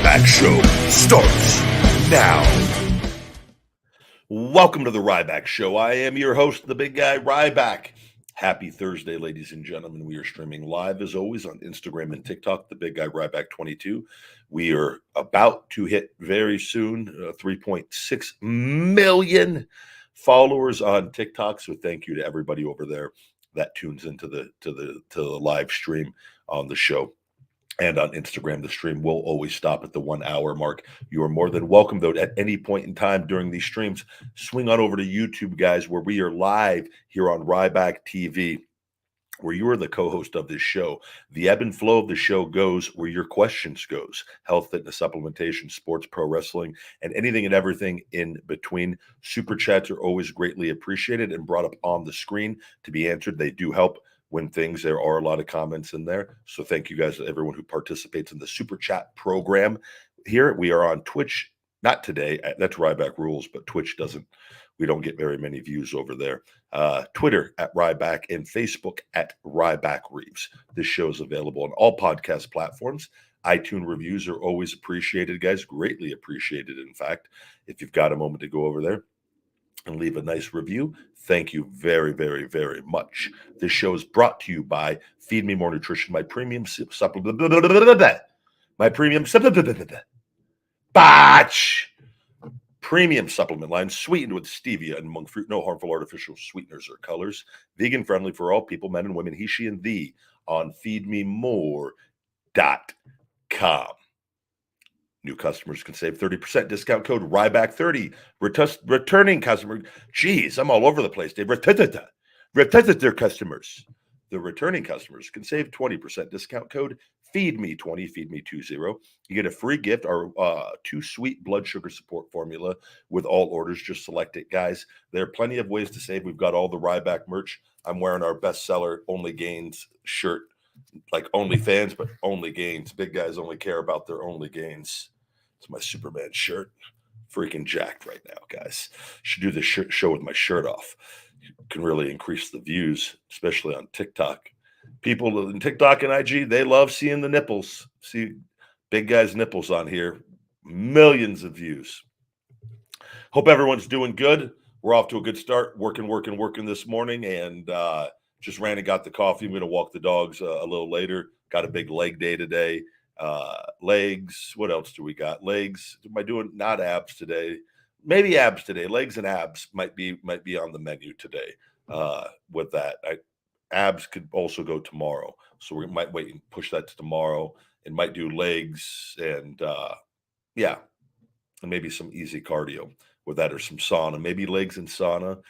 Ryback Show starts now. Welcome to the Ryback Show. I am your host, the big guy, Ryback. Happy Thursday, ladies and gentlemen. We are streaming live, as always, on Instagram and TikTok, the big guy, Ryback22. We are about to hit very soon 3.6 million followers on TikTok. So thank you to everybody over there that tunes into the live stream on the show. And on Instagram, the stream will always stop at the 1 hour mark. You are more than welcome, though, at any point in time during these streams. Swing on over to YouTube, guys, where we are live here on Ryback TV, where you are the co-host of this show. The ebb and flow of the show goes where your questions goes. Health, fitness, supplementation, sports, pro wrestling, and anything and everything in between. Super chats are always greatly appreciated and brought up on the screen to be answered. They do help when there are a lot of comments in there. So thank you guys to everyone who participates in the super chat program here. We are on Twitch, not today, that's Ryback rules, but Twitch doesn't, we don't get very many views over there. Twitter at Ryback and Facebook at Ryback Reeves. This show is available on all podcast platforms. iTunes reviews are always appreciated, guys, greatly appreciated. In fact, if you've got a moment to go over there and leave a nice review, thank you very, very, very much. This show is brought to you by Feed Me More Nutrition, my premium supplement, premium supplement line, sweetened with stevia and monk fruit, no harmful artificial sweeteners or colors, vegan friendly for all people, men and women, he, she, and thee, on feedmemore.com. New customers can save 30%. Discount code Ryback30. Returning customer. Geez, I'm all over the place, Dave. Returning customers. The returning customers can save 20%. Discount code FEEDME20, FEEDME20. You get a free gift, our 2 sweet blood sugar support formula with all orders. Just select it, guys. There are plenty of ways to save. We've got all the Ryback merch. I'm wearing our bestseller Only Gains shirt. Like OnlyFans, but only gains. Big guys only care about their only gains. It's my Superman shirt. Freaking jacked right now, guys. Should do this show with my shirt off. You can really increase the views, especially on TikTok. People in TikTok and IG, they love seeing the nipples. See big guys' nipples on here. Millions of views. Hope everyone's doing good. We're off to a good start. Working this morning, and just ran and got the coffee. I'm going to walk the dogs a little later. Got a big leg day today. Legs. What else do we got? Legs. Am I doing not abs today? Maybe abs today. Legs and abs might be on the menu today. With that, abs could also go tomorrow. So we might wait and push that to tomorrow, and might do legs and and maybe some easy cardio with that, or some sauna. Maybe legs and sauna.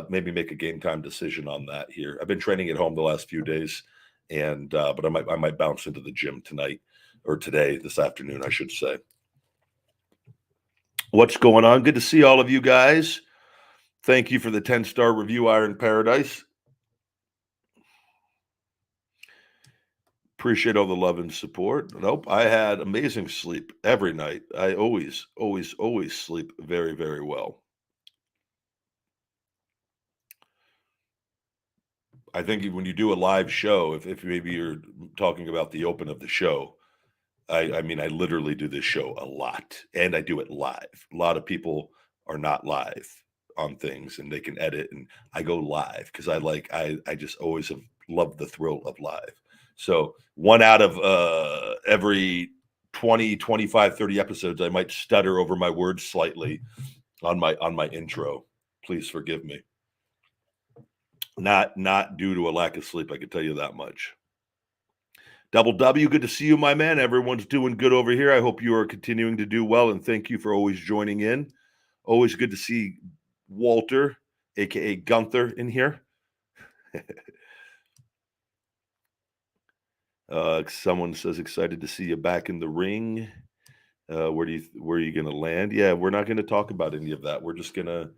Maybe make a game time decision on that here. I've been training at home the last few days, and but I might bounce into the gym tonight, or today, this afternoon, I should say. What's going on? Good to see all of you guys. Thank you for the 10-star review, Iron Paradise. Appreciate all the love and support. Nope, I had amazing sleep every night. I always sleep very, very well. I think when you do a live show, if maybe you're talking about the open of the show, I mean, I literally do this show a lot, and I do it live. A lot of people are not live on things, and they can edit, and I go live because I just always have loved the thrill of live. So 1 out of every 20, 25, 30 episodes, I might stutter over my words slightly on my intro. Please forgive me. Not due to a lack of sleep, I can tell you that much. Double W, good to see you, my man. Everyone's doing good over here. I hope you are continuing to do well, and thank you for always joining in. Always good to see Walter, aka Gunther, in here. Someone says excited to see you back in the ring. Where are you gonna land? Yeah, we're not gonna talk about any of that. We're just gonna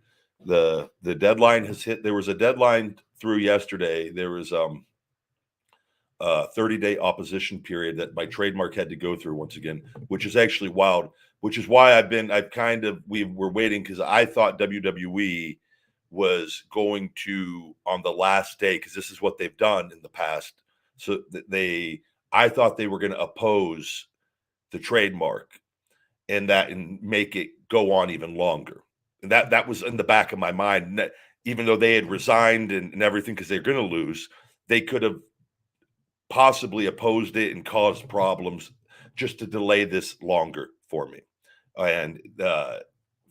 the deadline has hit. There was a deadline through yesterday. There was 30-day opposition period that my trademark had to go through once again, which is actually wild, which is why we were waiting, because I thought WWE was going to, on the last day, because this is what they've done in the past. So I thought they were going to oppose the trademark and make it go on even longer. And that was in the back of my mind. And that, even though they had resigned and everything because they're going to lose, they could have possibly opposed it and caused problems just to delay this longer for me. And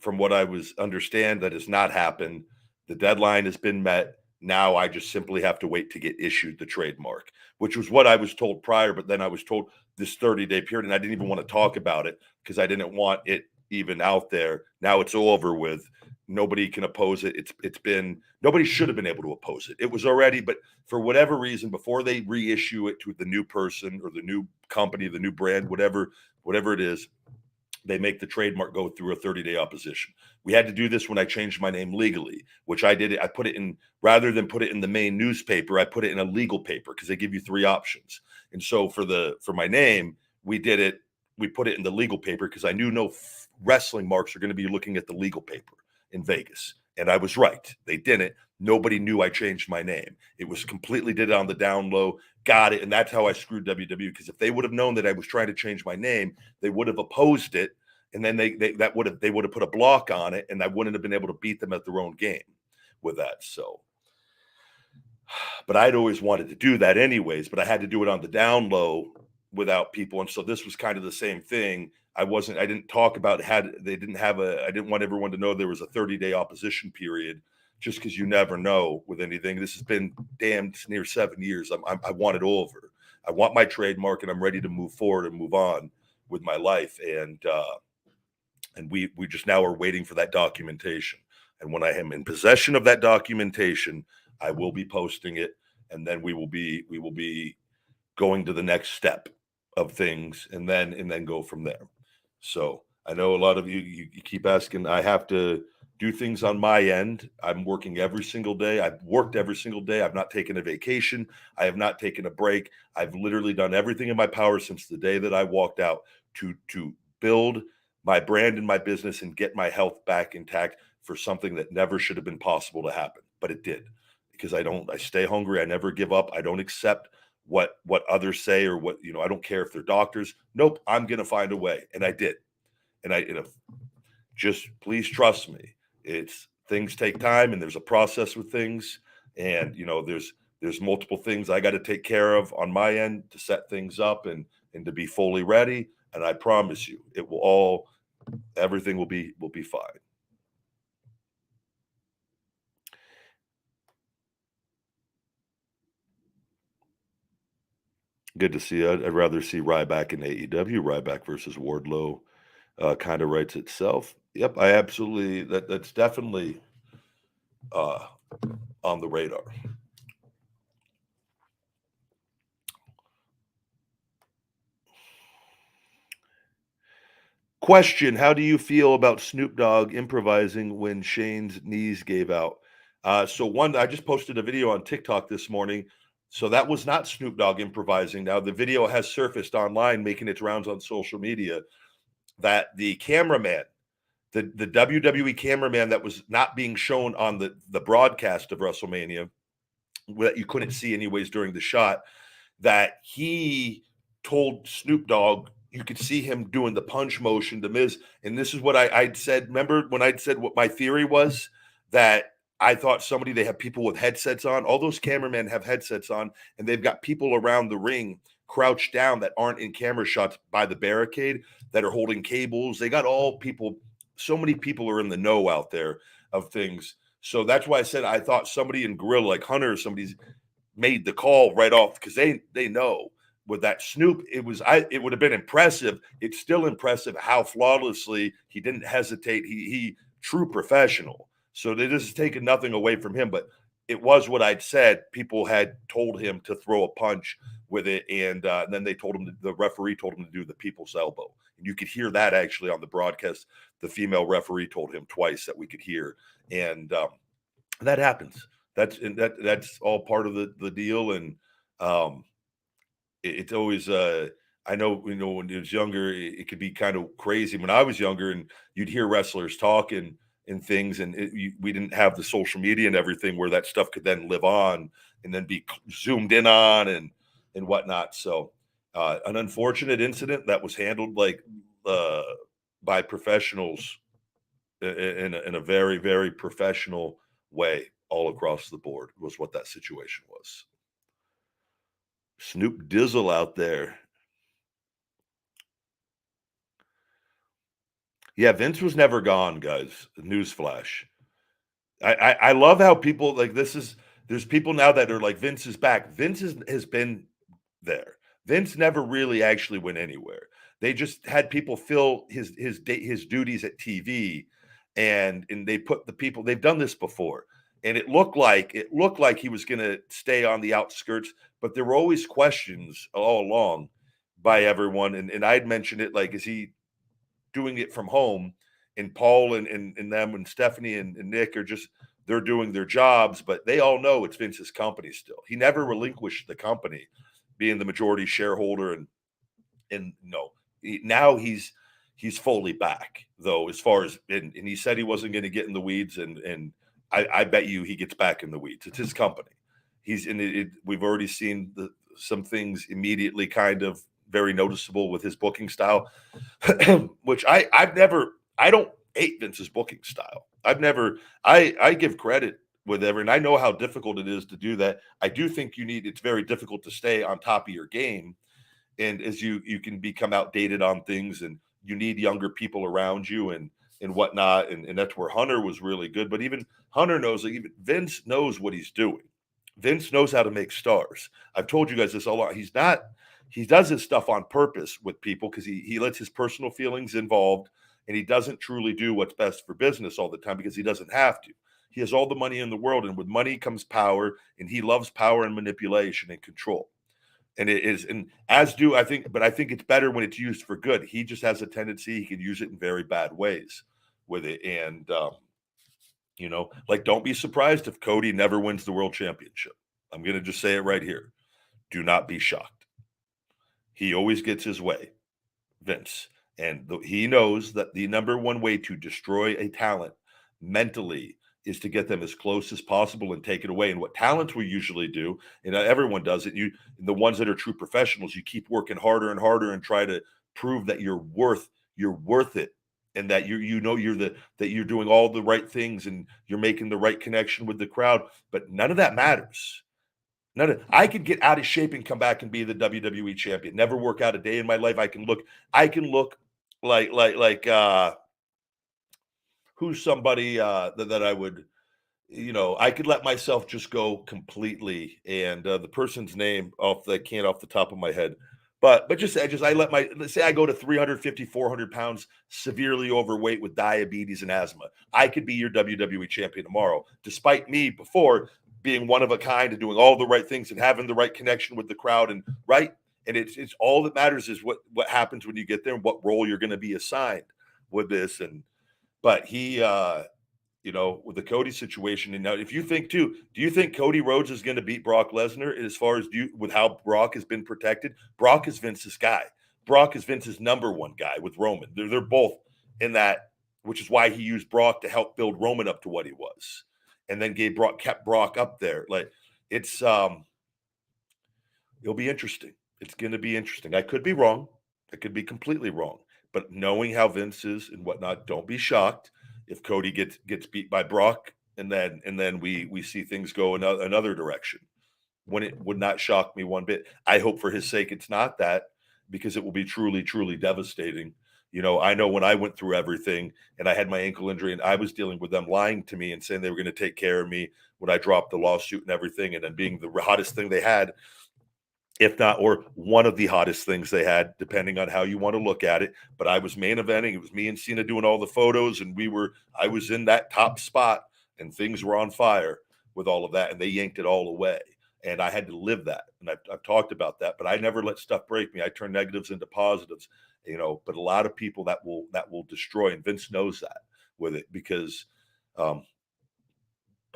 from what I was understand, that has not happened. The deadline has been met. Now I just simply have to wait to get issued the trademark, which was what I was told prior. But then I was told this 30-day period, and I didn't even want to talk about it because I didn't want it even out there. Now it's over with. Nobody can oppose it. It's been, nobody should have been able to oppose it. It was already, but for whatever reason, before they reissue it to the new person or the new company, the new brand, whatever it is, they make the trademark go through a 30-day opposition. We had to do this when I changed my name legally, which I did. I put it in, rather than put it in the main newspaper, I put it in a legal paper because they give you 3 options. And so for my name, we put it in the legal paper because I knew no wrestling marks are going to be looking at the legal paper in Vegas. And I was right. They didn't. Nobody knew I changed my name. It was completely did it on the down low, got it. And that's how I screwed WWE, because if they would have known that I was trying to change my name, they would have opposed it. And then they would have put a block on it, and I wouldn't have been able to beat them at their own game with that. So, but I'd always wanted to do that anyways, but I had to do it on the down low without people. And so this was kind of the same thing. I didn't talk about I didn't want everyone to know there was a 30-day opposition period, just because you never know with anything. This has been damn near 7 years. I want it over. I want my trademark, and I'm ready to move forward and move on with my life. And we just now are waiting for that documentation. And when I am in possession of that documentation, I will be posting it, and then we will be going to the next step of things, and then go from there. So I know a lot of you keep asking. I have to do things on my end. I'm working every single day. I've worked every single day. I've not taken a vacation. I have not taken a break. I've literally done everything in my power since the day that I walked out to build my brand and my business and get my health back intact for something that never should have been possible to happen. But it did, because I stay hungry. I never give up. I don't accept what others say, or what, I don't care if they're doctors. Nope. I'm going to find a way. And I did. And just please trust me. Things take time, and there's a process with things. And, there's multiple things I got to take care of on my end to set things up and to be fully ready. And I promise you, everything will be fine. Good to see. I'd rather see Ryback in AEW. Ryback versus Wardlow kind of writes itself. Yep, I absolutely. That's definitely on the radar. Question: how do you feel about Snoop Dogg improvising when Shane's knees gave out? I just posted a video on TikTok this morning. So that was not Snoop Dogg improvising. Now the video has surfaced online, making its rounds on social media, that the cameraman, the WWE cameraman that was not being shown on the broadcast of WrestleMania, that you couldn't see anyways during the shot, that he told Snoop Dogg, you could see him doing the punch motion to Miz. And this is what I'd said. Remember when I'd said what my theory was? That I thought they have people with headsets on. All those cameramen have headsets on, and they've got people around the ring crouched down that aren't in camera shots by the barricade, that are holding cables. They got so many people are in the know out there of things. So that's why I said I thought somebody in Gorilla, like Hunter, somebody's made the call right off, because they know. With that Snoop, it would have been impressive. It's still impressive how flawlessly he didn't hesitate. He true professional. So this is taking nothing away from him, but it was what I'd said. People had told him to throw a punch with it, and then the referee told him to do the people's elbow. And you could hear that actually on the broadcast. The female referee told him twice that we could hear, and that happens. That's all part of the deal, and it's always I know, when I was younger, it could be kind of crazy when I was younger, and you'd hear wrestlers talking and things, and we didn't have the social media and everything where that stuff could then live on and then be zoomed in on and whatnot. So an unfortunate incident that was handled like by professionals in a very, very professional way all across the board was what that situation was. Snoop Dizzle out there. Yeah, Vince was never gone, guys. Newsflash. I love how people like this is there's people now that are like Vince is back. Vince has been there. Vince never really actually went anywhere. They just had people fill his duties at TV, and they put the people. They've done this before, and it looked like he was going to stay on the outskirts, but there were always questions all along by everyone, and I'd mentioned it like, is he doing it from home? And Paul and them and Stephanie and Nick are just they're doing their jobs, but they all know it's Vince's company still. He never relinquished the company, being the majority shareholder, and no, now he's fully back though. As far as and he said he wasn't going to get in the weeds, and I bet you he gets back in the weeds. It's his company. He's in it. We've already seen some things immediately kind of very noticeable with his booking style, which I don't hate Vince's booking style. I give credit with and I know how difficult it is to do that. I do think it's very difficult to stay on top of your game, and as you can become outdated on things, and you need younger people around you and whatnot, and that's where Hunter was really good. But even Hunter knows, like, even Vince knows what he's doing. Vince knows how to make stars. I've told you guys this a lot. He does his stuff on purpose with people because he lets his personal feelings involved, and he doesn't truly do what's best for business all the time because he doesn't have to. He has all the money in the world, and with money comes power, and he loves power and manipulation and control. And it is, and as do I think, but I think it's better when it's used for good. He just has a tendency, he can use it in very bad ways with it. And like, don't be surprised if Cody never wins the world championship. I'm going to just say it right here. Do not be shocked. He always gets his way, Vince. And he knows that the number one way to destroy a talent mentally is to get them as close as possible and take it away. And what talents will usually do, and everyone does it, the ones that are true professionals, you keep working harder and harder and try to prove that you're worth it, and that that you're doing all the right things and you're making the right connection with the crowd. But none of that matters. I could get out of shape and come back and be the WWE champion. Never work out a day in my life. I can look like who's somebody that I would, I could let myself just go completely, and the person's name off the top of my head. But let's say I go to 350, 400 pounds, severely overweight with diabetes and asthma. I could be your WWE champion tomorrow, despite me before being one of a kind and doing all the right things and having the right connection with the crowd, and right. And it's all that matters is what happens when you get there and what role you're going to be assigned with this. But he, with the Cody situation, and now if you think too, do you think Cody Rhodes is going to beat Brock Lesnar as far as with how Brock has been protected? Brock is Vince's guy. Brock is Vince's number one guy with Roman. They're both in that, which is why he used Brock to help build Roman up to what he was, and then kept Brock up there. Like, it's it'll be interesting. It's going to be interesting. I could be wrong. I could be completely wrong. But knowing how Vince is and whatnot, don't be shocked if Cody gets beat by Brock, and then we see things go another direction. When it would not shock me one bit. I hope for his sake it's not that, because it will be truly, truly devastating. I know when I went through everything and I had my ankle injury and I was dealing with them lying to me and saying they were going to take care of me when I dropped the lawsuit and everything, and then being the hottest thing they had, if not, or one of the hottest things they had, depending on how you want to look at it. But I was main eventing. It was me and Cena doing all the photos, and I was in that top spot, and things were on fire with all of that, and they yanked it all away. And I had to live that. And I've talked about that, but I never let stuff break me. I turn negatives into positives, but a lot of people that will destroy, and Vince knows that with it, because, but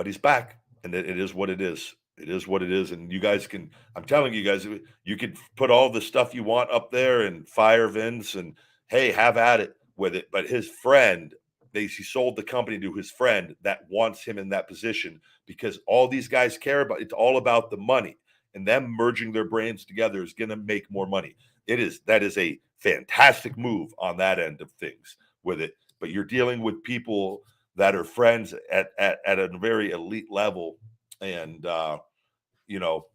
he's back, and it is what it is. It is what it is. And you guys I'm telling you guys, you could put all the stuff you want up there and fire Vince, and hey, have at it with it. But his friend, he sold the company to his friend that wants him in that position, because all these guys care about, it's all about the money, and them merging their brains together is going to make more money. That is a fantastic move on that end of things. with it. But you're dealing with people that are friends at a very elite level, and you know,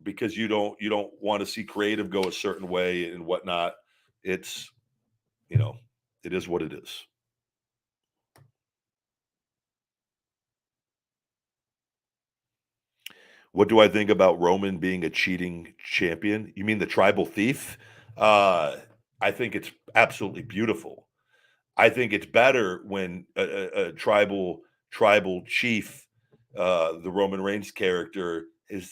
because you don't want to see creative go a certain way and whatnot. It's, you know, it is what it is. What do I think about Roman being a cheating champion? You mean the tribal thief? Uh, I think it's absolutely beautiful. I think it's better when a tribal chief, the Roman Reigns character,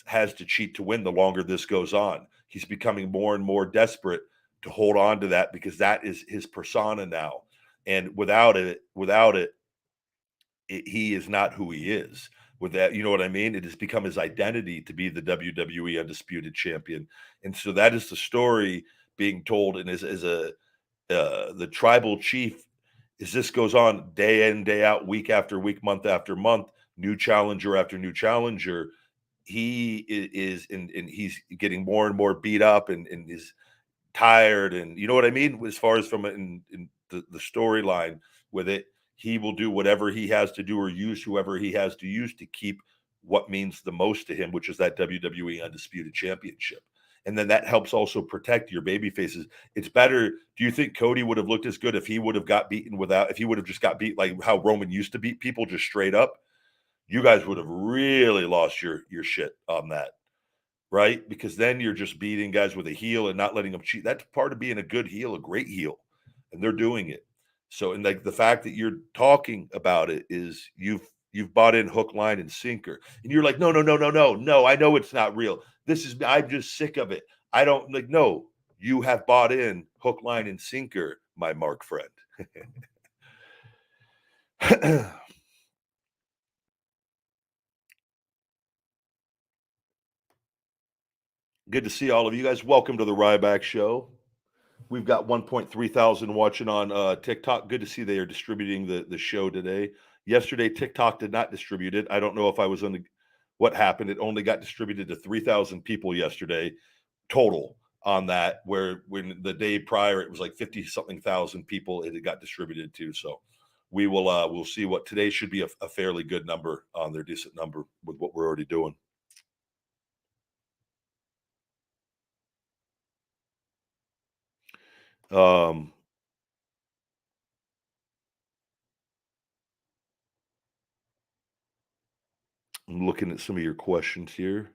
has to cheat to win. The longer this goes on, he's becoming more and more desperate to hold on to that because that is his persona now. And he is not who he is. With that, you know what I mean? It has become his identity to be the WWE Undisputed Champion, and so that is the story being told. And as a the tribal chief, as this goes on day in, day out, week after week, month after month, new challenger after new challenger, and he's getting more and more beat up and is tired. And you know what I mean? As far as from in the storyline with it, he will do whatever he has to do or use whoever he has to use to keep what means the most to him, which is that WWE Undisputed Championship. And then that helps also protect your baby faces. It's better. Do you think Cody would have looked as good if he would have got beaten if he would have just got beat like how Roman used to beat people just straight up? You guys would have really lost your shit on that, right? Because then you're just beating guys with a heel and not letting them cheat. That's part of being a good heel, a great heel, and they're doing it. So, and like the fact that you're talking about it is you've bought in hook, line, and sinker, and you're like, no, no, no, no, no, no. I know it's not real. I'm just sick of it. I don't like. No, you have bought in hook, line, and sinker, my Mark friend. Good to see all of you guys. Welcome to the Ryback Show. We've got 1.3 thousand watching on TikTok. Good to see they are distributing the show today. Yesterday, TikTok did not distribute it. I don't know if I was what happened. It only got distributed to 3,000 people yesterday total on that, where when the day prior it was like 50 something thousand people it got distributed to. So we'll see what today should be a fairly good number on their decent number with what we're already doing. Um, I'm looking at some of your questions here.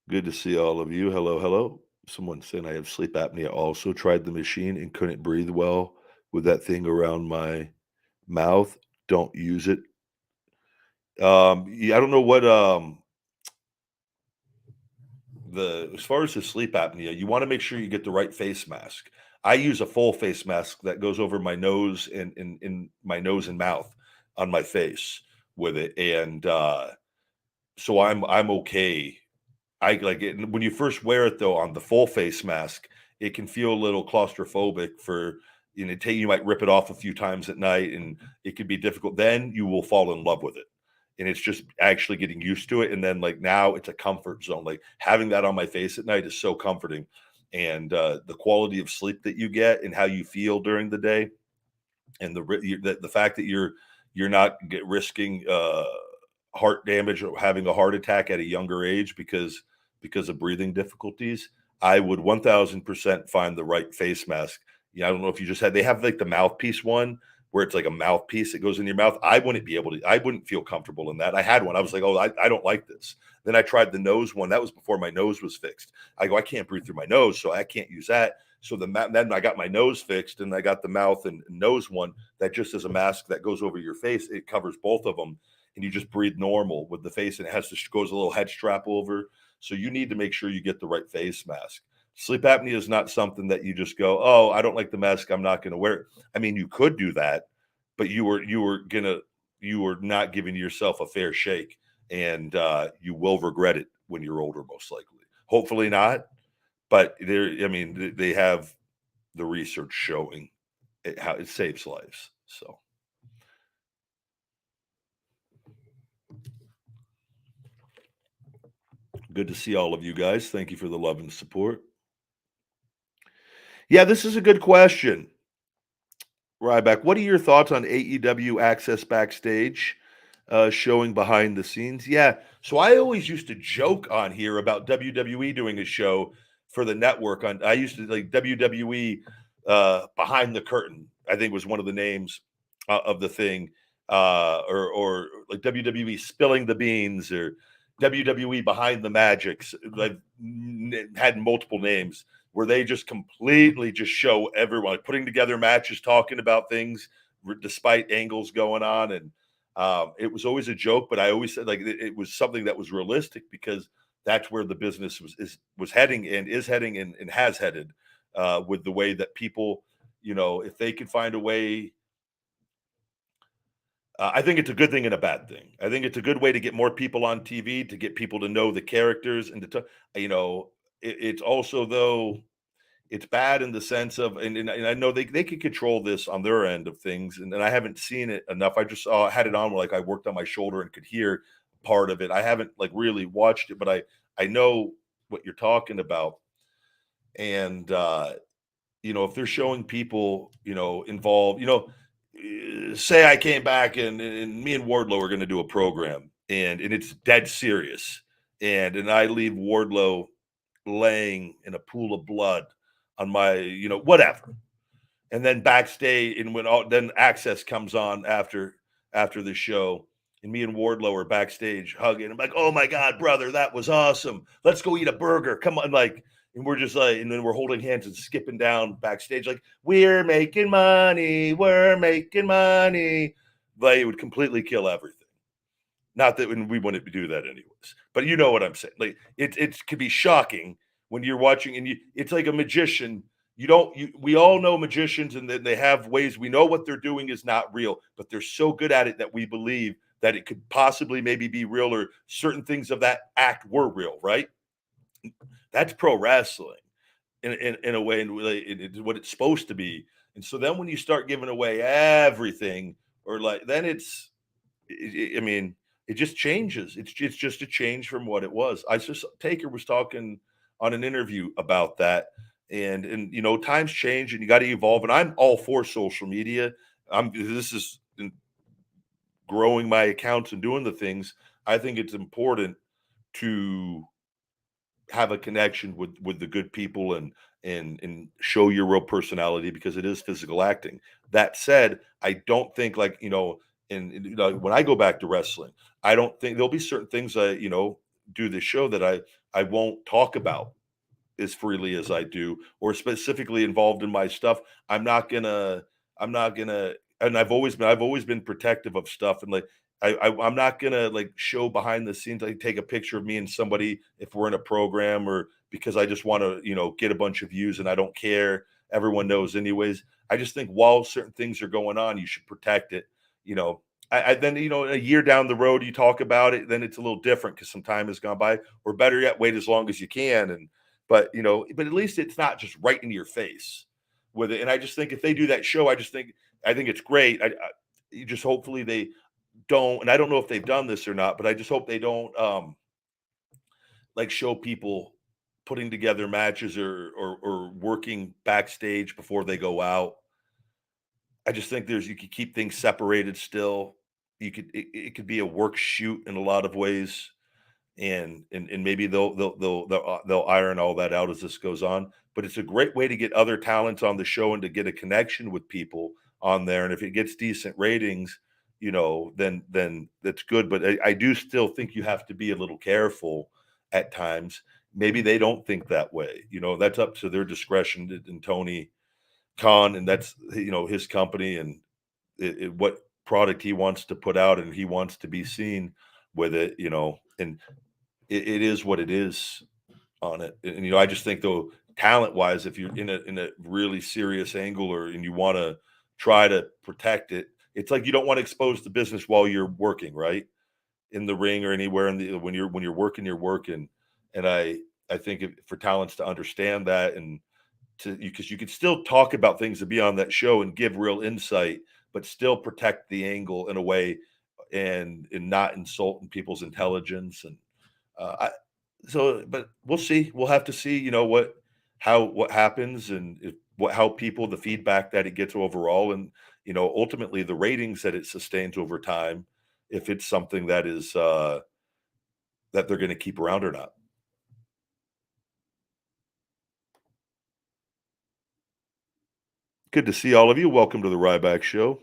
Good to see all of you. Hello, hello. Someone saying I have sleep apnea. Also tried the machine and couldn't breathe well with that thing around my mouth. Don't use it. Yeah, I don't know what the as far as the sleep apnea, you want to make sure you get the right face mask. I use a full face mask that goes over my nose and in my nose and mouth on my face with it, and so I'm okay. I like it when you first wear it though on the full face mask, it can feel a little claustrophobic for you might rip it off a few times at night and it could be difficult. Then you will fall in love with it. And it's just actually getting used to it. And then like now it's a comfort zone. Like having that on my face at night is so comforting. And the quality of sleep that you get and how you feel during the day and the fact that you're not risking heart damage or having a heart attack at a younger age because of breathing difficulties, I would 1000% find the right face mask. Yeah, I don't know if you just had they have like the mouthpiece one where it's like a mouthpiece that goes in your mouth. I wouldn't feel comfortable in that. I had one. I was like, oh, I don't like this. Then I tried the nose one. That was before my nose was fixed. I go, I can't breathe through my nose, so I can't use that. So then I got my nose fixed and I got the mouth and nose one that just is a mask that goes over your face. It covers both of them and you just breathe normal with the face and it goes a little head strap over. So you need to make sure you get the right face mask. Sleep apnea is not something that you just go, oh, I don't like the mask, I'm not going to wear it. I mean, you could do that, but you were not giving yourself a fair shake, and you will regret it when you're older, most likely. Hopefully not, but I mean, they have the research showing how it saves lives. So good to see all of you guys. Thank you for the love and support. Yeah, this is a good question, Ryback. What are your thoughts on AEW Access Backstage, showing behind the scenes? Yeah, so I always used to joke on here about WWE doing a show for the network. On I used to like WWE Behind the Curtain. I think was one of the names of the thing, or like WWE Spilling the Beans or WWE Behind the Magics. Like had multiple names where they just completely just show everyone like, putting together matches, talking about things despite angles going on. And it was always a joke, but I always said like it was something that was realistic because that's where the business was heading and is heading and has headed with the way that people, if they could find a way. I think it's a good thing and a bad thing. I think it's a good way to get more people on TV, to get people to know the characters, and you know, it's also though it's bad in the sense of, and I know they could control this on their end of things, and I haven't seen it enough. I just saw had it on where like I worked on my shoulder and could hear part of it. I haven't like really watched it, but I know what you're talking about, and if they're showing people, involved, say I came back and me and Wardlow are going to do a program and it's dead serious, and I leave Wardlow laying in a pool of blood on my, whatever. And then backstage, and when all then Access comes on after the show, and me and Wardlow are backstage hugging. I'm like, oh my god, brother, that was awesome. Let's go eat a burger. Come on, like, and we're just like, and then we're holding hands and skipping down backstage, like, we're making money, we're making money. Like, it would completely kill everything. Not that when we wouldn't do that anyways, but you know what I'm saying. Like it could be shocking when you're watching and it's like a magician. We all know magicians and then they have ways we know what they're doing is not real, but they're so good at it that we believe that it could possibly maybe be real or certain things of that act were real, right? That's pro wrestling in a way, and really it's what it's supposed to be. And so then when you start giving away everything, or like then I mean, it just changes. It's just a change from what it was. I just Taker was talking on an interview about that, and times change, and you got to evolve. And I'm all for social media. This is in growing my accounts and doing the things. I think it's important to have a connection with the good people and show your real personality because it is physical acting. That said, I don't think like when I go back to wrestling, I don't think there'll be certain things I do this show that I won't talk about as freely as I do, or specifically involved in my stuff. I'm not gonna, and I've always been protective of stuff, and like I'm not gonna like show behind the scenes. I take a picture of me and somebody if we're in a program, or because I just want to get a bunch of views, and I don't care. Everyone knows anyways. I just think while certain things are going on, you should protect it. You know, then a year down the road, you talk about it, then it's a little different because some time has gone by, or better yet, wait as long as you can. And but at least it's not just right in your face with it. And I just think if they do that show, I think it's great. You just hopefully they don't, and I don't know if they've done this or not, but I just hope they don't like show people putting together matches or working backstage before they go out. I just think you could keep things separated still. It could be a work shoot in a lot of ways, and maybe they'll iron all that out as this goes on. But it's a great way to get other talents on the show and to get a connection with people on there. And if it gets decent ratings, then that's good. But I do still think you have to be a little careful at times. Maybe they don't think that way. That's up to their discretion and Tony Khan, and that's his company and what product he wants to put out, and he wants to be seen with it. And it is what it is on it. And I just think though, talent wise, if you're in a really serious angle and you want to try to protect it, it's like you don't want to expose the business while you're working, right? In the ring or anywhere when you're working, you're working. And I think for talents to understand that and because you could still talk about things to be on that show and give real insight, but still protect the angle in a way and not insulting people's intelligence. And uh, I, but we'll see. We'll have to see, what happens, and if how people, the feedback that it gets overall, and ultimately the ratings that it sustains over time, if it's something that is that they're going to keep around or not. Good to see all of you. Welcome to the Ryback Show.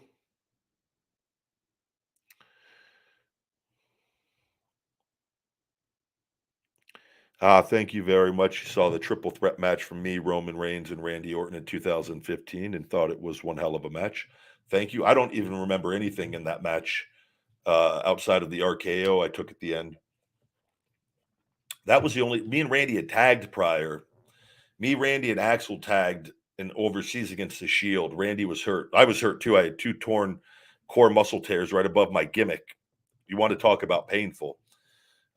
Thank you very much. You saw the triple threat match from me, Roman Reigns, and Randy Orton in 2015 and thought it was one hell of a match. Thank you. I don't even remember anything in that match outside of the RKO I took at the end. That was the only, me and Randy had tagged prior. Me, Randy, and Axel tagged in overseas against the Shield. Randy was hurt. I was hurt too. I had 2 torn core muscle tears right above my gimmick. You want to talk about painful.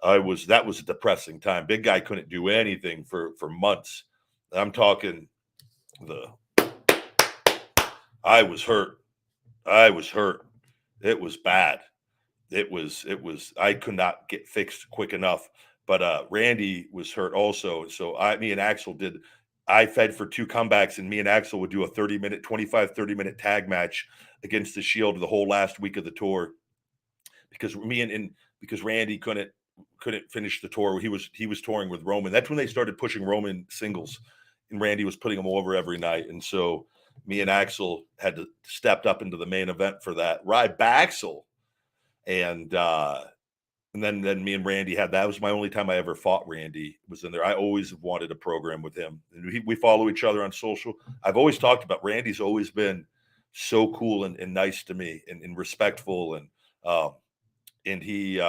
That was a depressing time. Big guy couldn't do anything for months. I'm talking I was hurt. I was hurt. It was bad. It was I could not get fixed quick enough. But Randy was hurt also. So me and Axel I fed for 2 comebacks, and me and Axel would do a 30-minute, 25, 30-minute tag match against the Shield the whole last week of the tour. Because because Randy couldn't finish the tour. He was touring with Roman. That's when they started pushing Roman singles, and Randy was putting him over every night. And so me and Axel had to stepped up into the main event for that. Ryback. And then me and Randy that was my only time I ever fought Randy, was in there. I always wanted a program with him. And we follow each other on social. I've always talked about Randy's always been so cool and nice to me and respectful. And he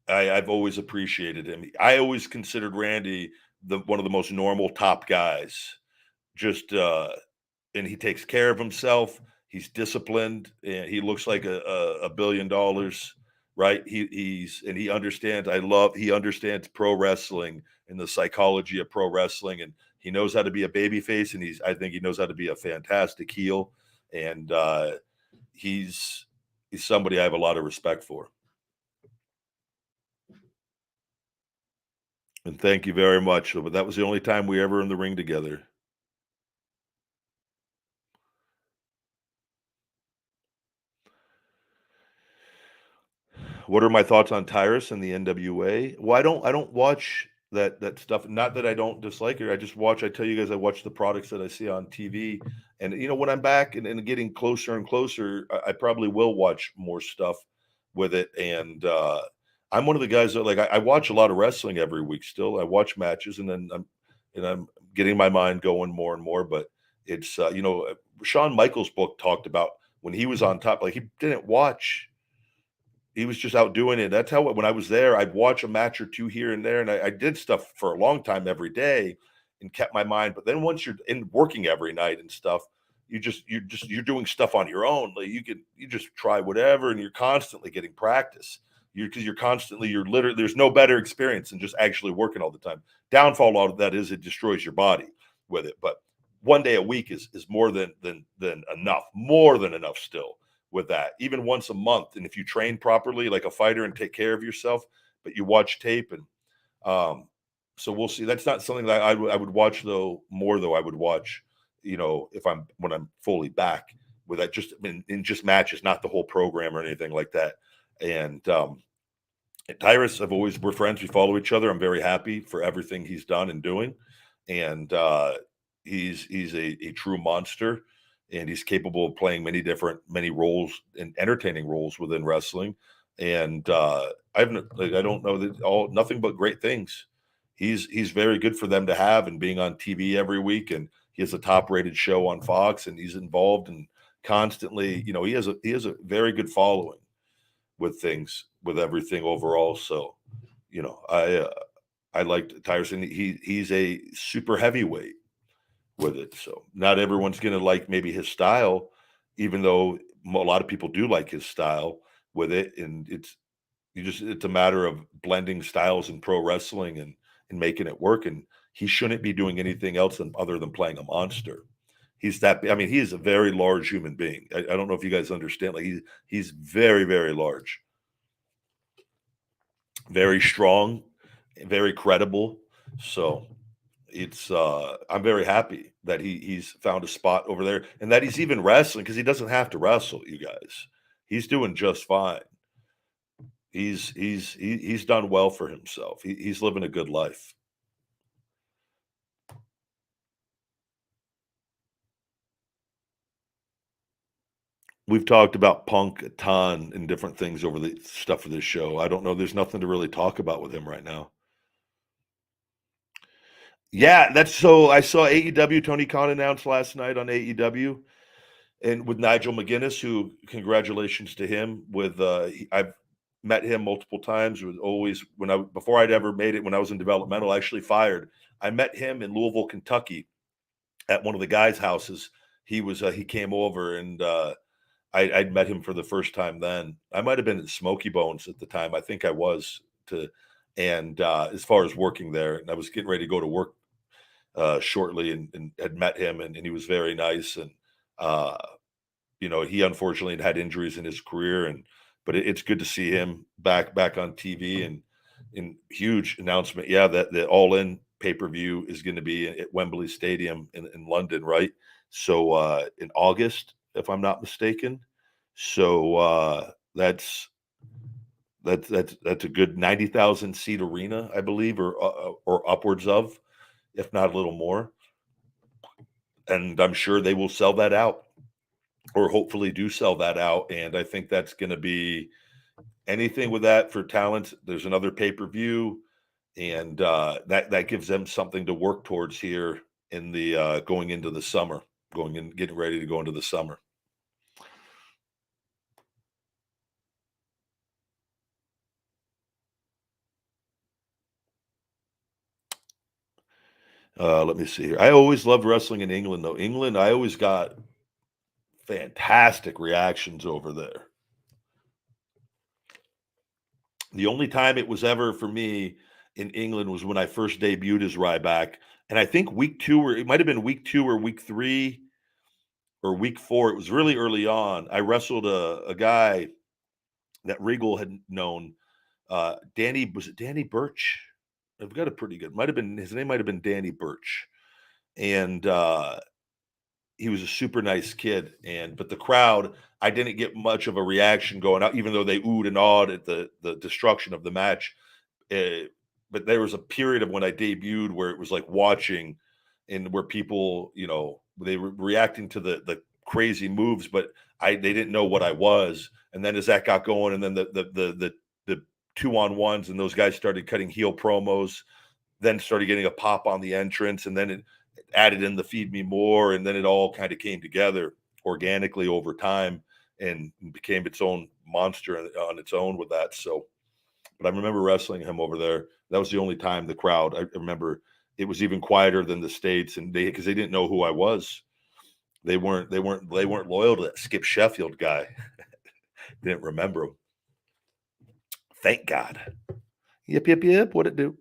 I've always appreciated him. I always considered Randy one of the most normal top guys. Just and he takes care of himself. He's disciplined, and he looks like a $1 billion, right? He understands. He understands pro wrestling and the psychology of pro wrestling, and he knows how to be a baby face, and I think he knows how to be a fantastic heel. And he's somebody I have a lot of respect for. And thank you very much. But that was the only time we ever in the ring together. What are my thoughts on Tyrus and the NWA? Well, I don't watch that stuff. Not that I don't dislike it. I just watch. I tell you guys, I watch the products that I see on TV. And when I'm back and getting closer and closer, I probably will watch more stuff with it. And I'm one of the guys that I watch a lot of wrestling every week. Still, I watch matches, and then I'm getting my mind going more and more. But it's Shawn Michaels' book talked about when he was on top. Like, he didn't watch. He was just out doing it. That's how, when I was there, I'd watch a match or 2 here and there, and I did stuff for a long time every day and kept my mind. But then once you're in working every night and stuff, you're doing stuff on your own. Like, you just try whatever, and you're constantly getting practice. You're literally, there's no better experience than just actually working all the time. Downfall out of that is it destroys your body with it. But one day a week is more than enough, more than enough still with that. Even once a month, and if you train properly like a fighter and take care of yourself, but you watch tape, and so we'll see. That's not something that I would watch though. I would watch, if when I'm fully back with that, just in just matches, not the whole program or anything like that. And Tyrus, we're friends. We follow each other. I'm very happy for everything he's done and doing. And he's a true monster, and he's capable of playing many roles and entertaining roles within wrestling. And I don't know that nothing but great things. He's very good for them to have, and being on TV every week, and he has a top rated show on Fox, and he's involved and constantly, he has a very good following with everything overall. So, I liked Tyson. He's a super heavyweight with it. So not everyone's going to like maybe his style, even though a lot of people do like his style with it. And it's a matter of blending styles in pro wrestling and making it work. And he shouldn't be doing anything else other than playing a monster. He is a very large human being. I don't know if you guys understand. Like, he's very, very large, very strong, very credible. So it's I'm very happy that he's found a spot over there and that he's even wrestling because he doesn't have to wrestle, you guys. He's doing just fine. He's done well for himself. He's living a good life. We've talked about Punk a ton and different things over the stuff for this show. I don't know. There's nothing to really talk about with him right now. Yeah, that's so. I saw AEW. Tony Khan announced last night on AEW, and with Nigel McGuinness, who congratulations to him. With I've met him multiple times. Was always when I before I'd ever made it when I was in developmental. Actually fired. I met him in Louisville, Kentucky, at one of the guys' houses. He came over and I'd met him for the first time then. I might have been at Smoky Bones at the time. I think I was to, and as far as working there, and I was getting ready to go to work shortly, and had met him, and he was very nice. And uh, he unfortunately had injuries in his career, and but it's good to see him back on TV and in huge announcement. Yeah, that the All In pay-per-view is going to be at Wembley Stadium in London, right? So in August, if I'm not mistaken. So that's a good 90,000 seat arena, I believe, or upwards of, if not a little more. And I'm sure they will sell that out, or hopefully do sell that out. And I think that's going to be anything with that for talent. There's another pay-per-view, and that gives them something to work towards here in the going into the summer, getting ready to go into the summer. Let me see here. I always loved wrestling in England, though. England, I always got fantastic reactions over there. The only time it was ever for me in England was when I first debuted as Ryback, and I think week 2, or it might have been week 2 or week 3 or week 4. It was really early on. I wrestled a guy that Regal had known. Danny, was it Danny Birch? I've got a pretty good. Might have been his name. Might have been Danny Birch, and he was a super nice kid. But the crowd, I didn't get much of a reaction going out, even though they oohed and awed at the destruction of the match. But there was a period of when I debuted where it was like watching, and where people, they were reacting to the crazy moves, but they didn't know what I was. And then as that got going, and then the 2-on-1s, and those guys started cutting heel promos, then started getting a pop on the entrance, and then it added in the feed me more, and then it all kind of came together organically over time and became its own monster on its own with that. So, but I remember wrestling him over there. That was the only time the crowd, I remember it was even quieter than the States, and because they didn't know who I was. They weren't loyal to that Skip Sheffield guy. Didn't remember him. Thank God. Yep. What it do?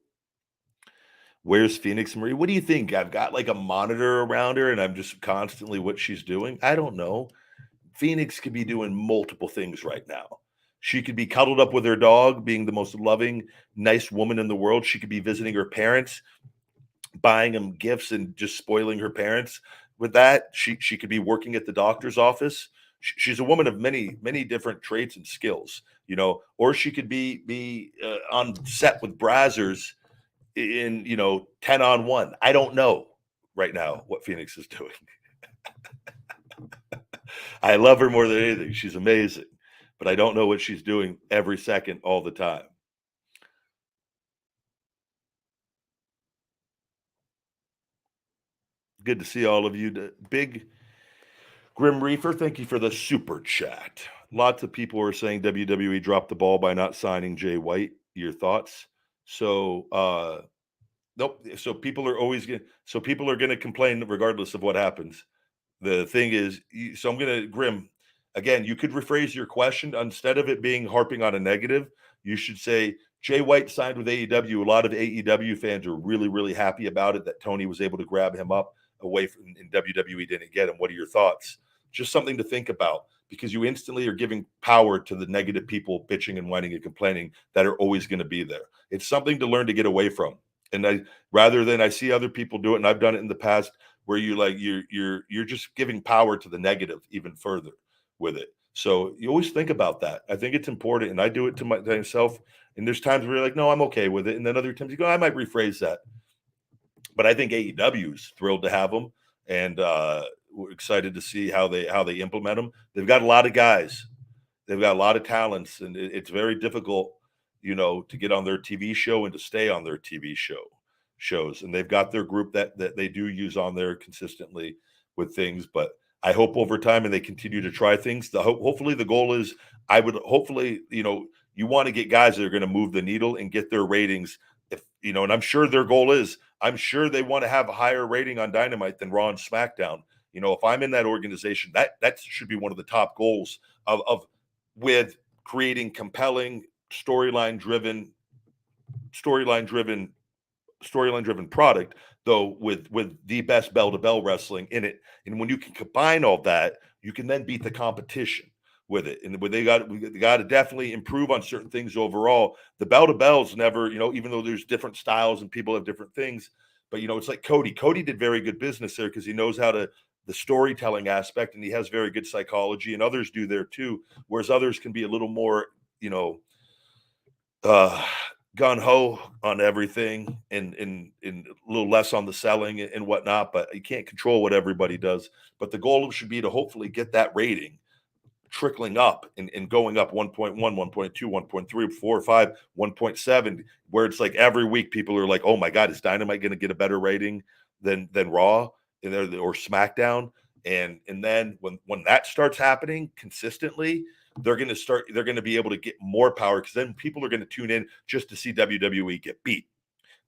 Where's Phoenix Marie? What do you think? I've got like a monitor around her and I'm just constantly what she's doing. I don't know. Phoenix could be doing multiple things right now. She could be cuddled up with her dog, being the most loving, nice woman in the world. She could be visiting her parents, buying them gifts and just spoiling her parents with that. She could be working at the doctor's office. She's a woman of many different traits and skills, or she could be on set with Brazzers in 10-on-1. I don't know right now what Phoenix is doing. I love her more than anything. She's amazing, but I don't know what she's doing every second, all the time. Good to see all of you. Big Grim Reaper, thank you for the super chat. Lots of people are saying WWE dropped the ball by not signing Jay White. Your thoughts? So, nope. So people are going to complain regardless of what happens. The thing is, so I'm going to, Grim, again, you could rephrase your question. Instead of it being harping on a negative, you should say, Jay White signed with AEW. A lot of AEW fans are really, really happy about it, that Tony was able to grab him up away from in WWE, didn't get him. What are your thoughts? Just something to think about, because you instantly are giving power to the negative people bitching and whining and complaining that are always going to be there. It's something to learn to get away from. And I see other people do it, and I've done it in the past, where you're just giving power to the negative even further with it. So you always think about that. I think it's important, and I do it to myself. And there's times where you're like, no, I'm okay with it, and then other times you go, I might rephrase that. But I think AEW is thrilled to have them, and we're excited to see how they implement them. They've got a lot of guys, they've got a lot of talents, and it's very difficult, to get on their TV show and to stay on their TV shows. And they've got their group that they do use on there consistently with things. But I hope over time, and they continue to try things. Hopefully the goal is, you want to get guys that are going to move the needle and get their ratings. And I'm sure their goal is, I'm sure they want to have a higher rating on Dynamite than Raw and SmackDown. If I'm in that organization, that should be one of the top goals of with creating compelling storyline driven product, though, with the best bell to bell wrestling in it. And when you can combine all that, you can then beat the competition with it. And we got to definitely improve on certain things overall. The bell to bells never, even though there's different styles and people have different things, but it's like Cody. Cody did very good business there because he knows how to, the storytelling aspect, and he has very good psychology, and others do there too. Whereas others can be a little more, gun ho on everything, and a little less on the selling and whatnot. But you can't control what everybody does. But the goal should be to hopefully get that rating trickling up and going up 1.1, 1.2, 1.3, 4, 5, 1.7, where it's like every week people are like, oh my God, is Dynamite going to get a better rating than Raw or SmackDown? And then when that starts happening consistently, they're going to be able to get more power, because then people are going to tune in just to see WWE get beat,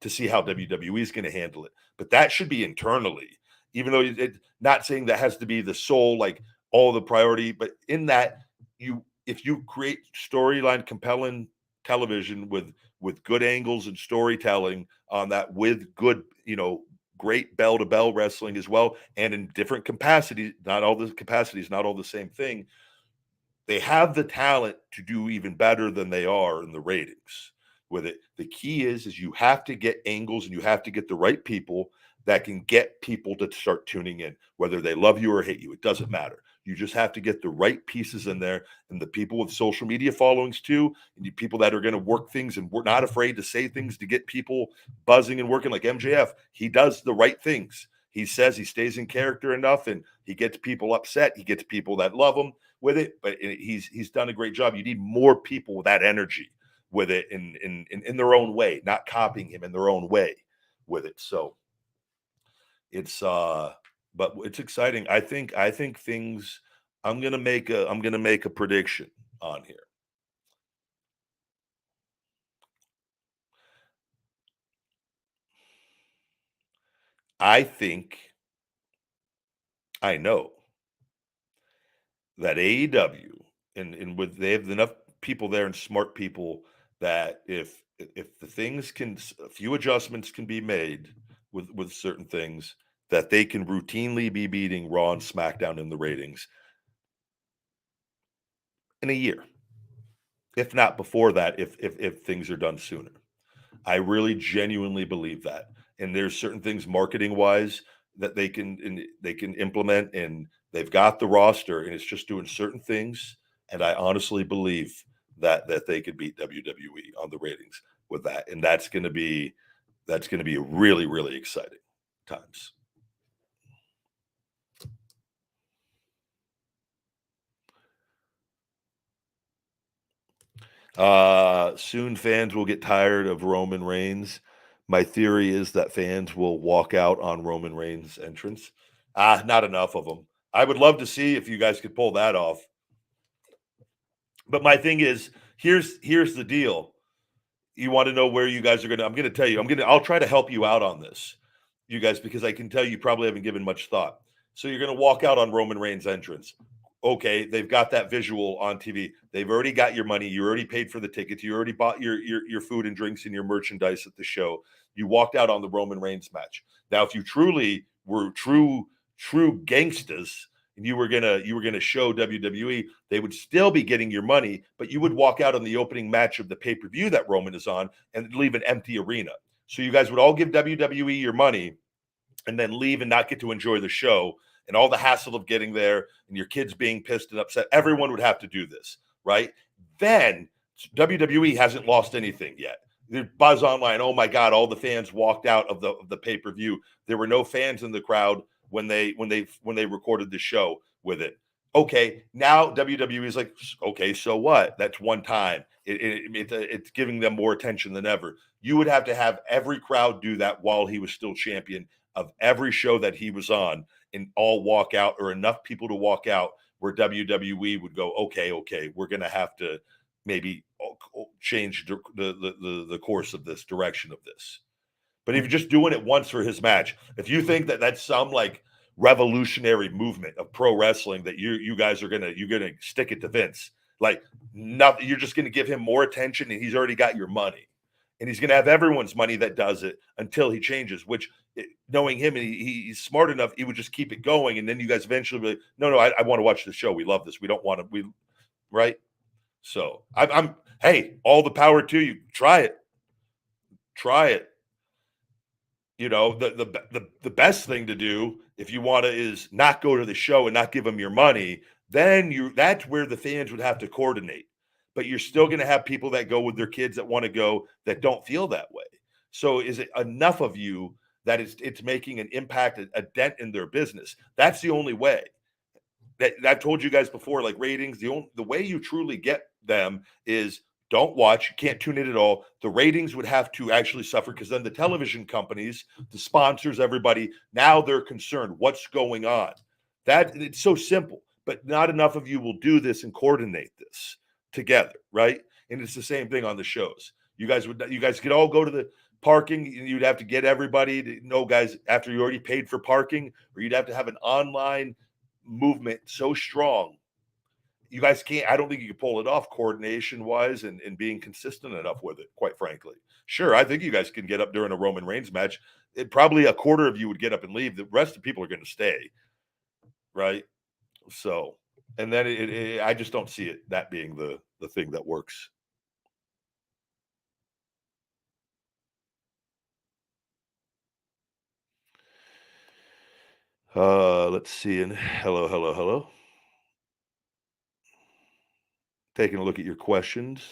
to see how WWE is going to handle it. But that should be internally, even though not saying that has to be the sole, like, all the priority, but in that, if you create storyline compelling television with good angles and storytelling on that, with good, great bell to bell wrestling as well, and in different capacities, not all the same thing, they have the talent to do even better than they are in the ratings with it. The key is you have to get angles, and you have to get the right people that can get people to start tuning in, whether they love you or hate you. It doesn't matter. You just have to get the right pieces in there, and the people with social media followings too, and the people that are going to work things, and we're not afraid to say things to get people buzzing and working. Like MJF, he does the right things. He says, he stays in character enough, and he gets people upset. He gets people that love him with it, but he's done a great job. You need more people with that energy with it, in their own way, not copying him, in their own way with it. So it's but it's exciting. I think things. I'm gonna make a prediction on here. I think, I know that AEW, and with, they have enough people there and smart people, that if the things can, a few adjustments can be made with certain things, that they can routinely be beating Raw and SmackDown in the ratings in a year, if not before that, if things are done sooner. I really genuinely believe that. And there's certain things marketing wise that they can implement, and they've got the roster, and it's just doing certain things. And I honestly believe that they could beat WWE on the ratings with that. And that's going to be really, really exciting times. Soon fans will get tired of Roman Reigns. My theory is that fans will walk out on Roman Reigns' entrance. Not enough of them. I would love to see if you guys could pull that off. But my thing is, here's the deal. You want to know where you guys are going to, I'm going to tell you, I'll try to help you out on this, you guys, because I can tell you probably haven't given much thought. So you're going to walk out on Roman Reigns' entrance. Okay, they've got that visual on TV. They've already got your money. You already paid for the tickets. You already bought your food and drinks and your merchandise at the show. You walked out on the Roman Reigns match. Now, if you truly were true gangsters, and you were gonna show WWE, they would still be getting your money, but you would walk out on the opening match of the pay-per-view that Roman is on and leave an empty arena. So you guys would all give WWE your money and then leave and not get to enjoy the show and all the hassle of getting there and your kids being pissed and upset. Everyone would have to do this, right? Then WWE hasn't lost anything yet. The buzz online, oh my God, all the fans walked out of the pay-per-view. There were no fans in the crowd when they recorded the show with it. Okay, now WWE is like, okay, so what? That's one time. It's giving them more attention than ever. You would have to have every crowd do that while he was still champion of every show that he was on, and all walk out, or enough people to walk out where WWE would go, okay, we're going to have to maybe change the course of this direction of this. But if you're just doing it once for his match, if you think that that's some like revolutionary movement of pro wrestling that you guys are gonna stick it to Vince, like nothing, you're just gonna give him more attention, and he's already got your money, and he's gonna have everyone's money that does it until he changes. Which, knowing him, and he's smart enough, he would just keep it going, and then you guys eventually be like, no, I want to watch the show. We love this. We don't want to. Right. So I'm hey, all the power to you. Try it. You know, the best thing to do if you want to is not go to the show and not give them your money. Then that's where the fans would have to coordinate. But you're still going to have people that go with their kids that want to go that don't feel that way. So is it enough of you that it's making an impact, a dent in their business? That's the only way. That I've told you guys before, like ratings, the way you truly get them is don't watch. You can't tune in at all. The ratings would have to actually suffer, because then the television companies, the sponsors, everybody, now they're concerned. What's going on? That it's so simple, but not enough of you will do this and coordinate this together, right? And it's the same thing on the shows. You guys could all go to the parking. You'd have to get everybody to know, guys, after you already paid for parking, or you'd have to have an online movement so strong. You guys can't, I don't think you can pull it off coordination wise and being consistent enough with it, quite frankly. Sure, I think you guys can get up during a Roman Reigns match. Probably a quarter of you would get up and leave. The rest of the people are going to stay, right? So, and then I just don't see it, that being the thing that works. Let's see. And hello. Taking a look at your questions.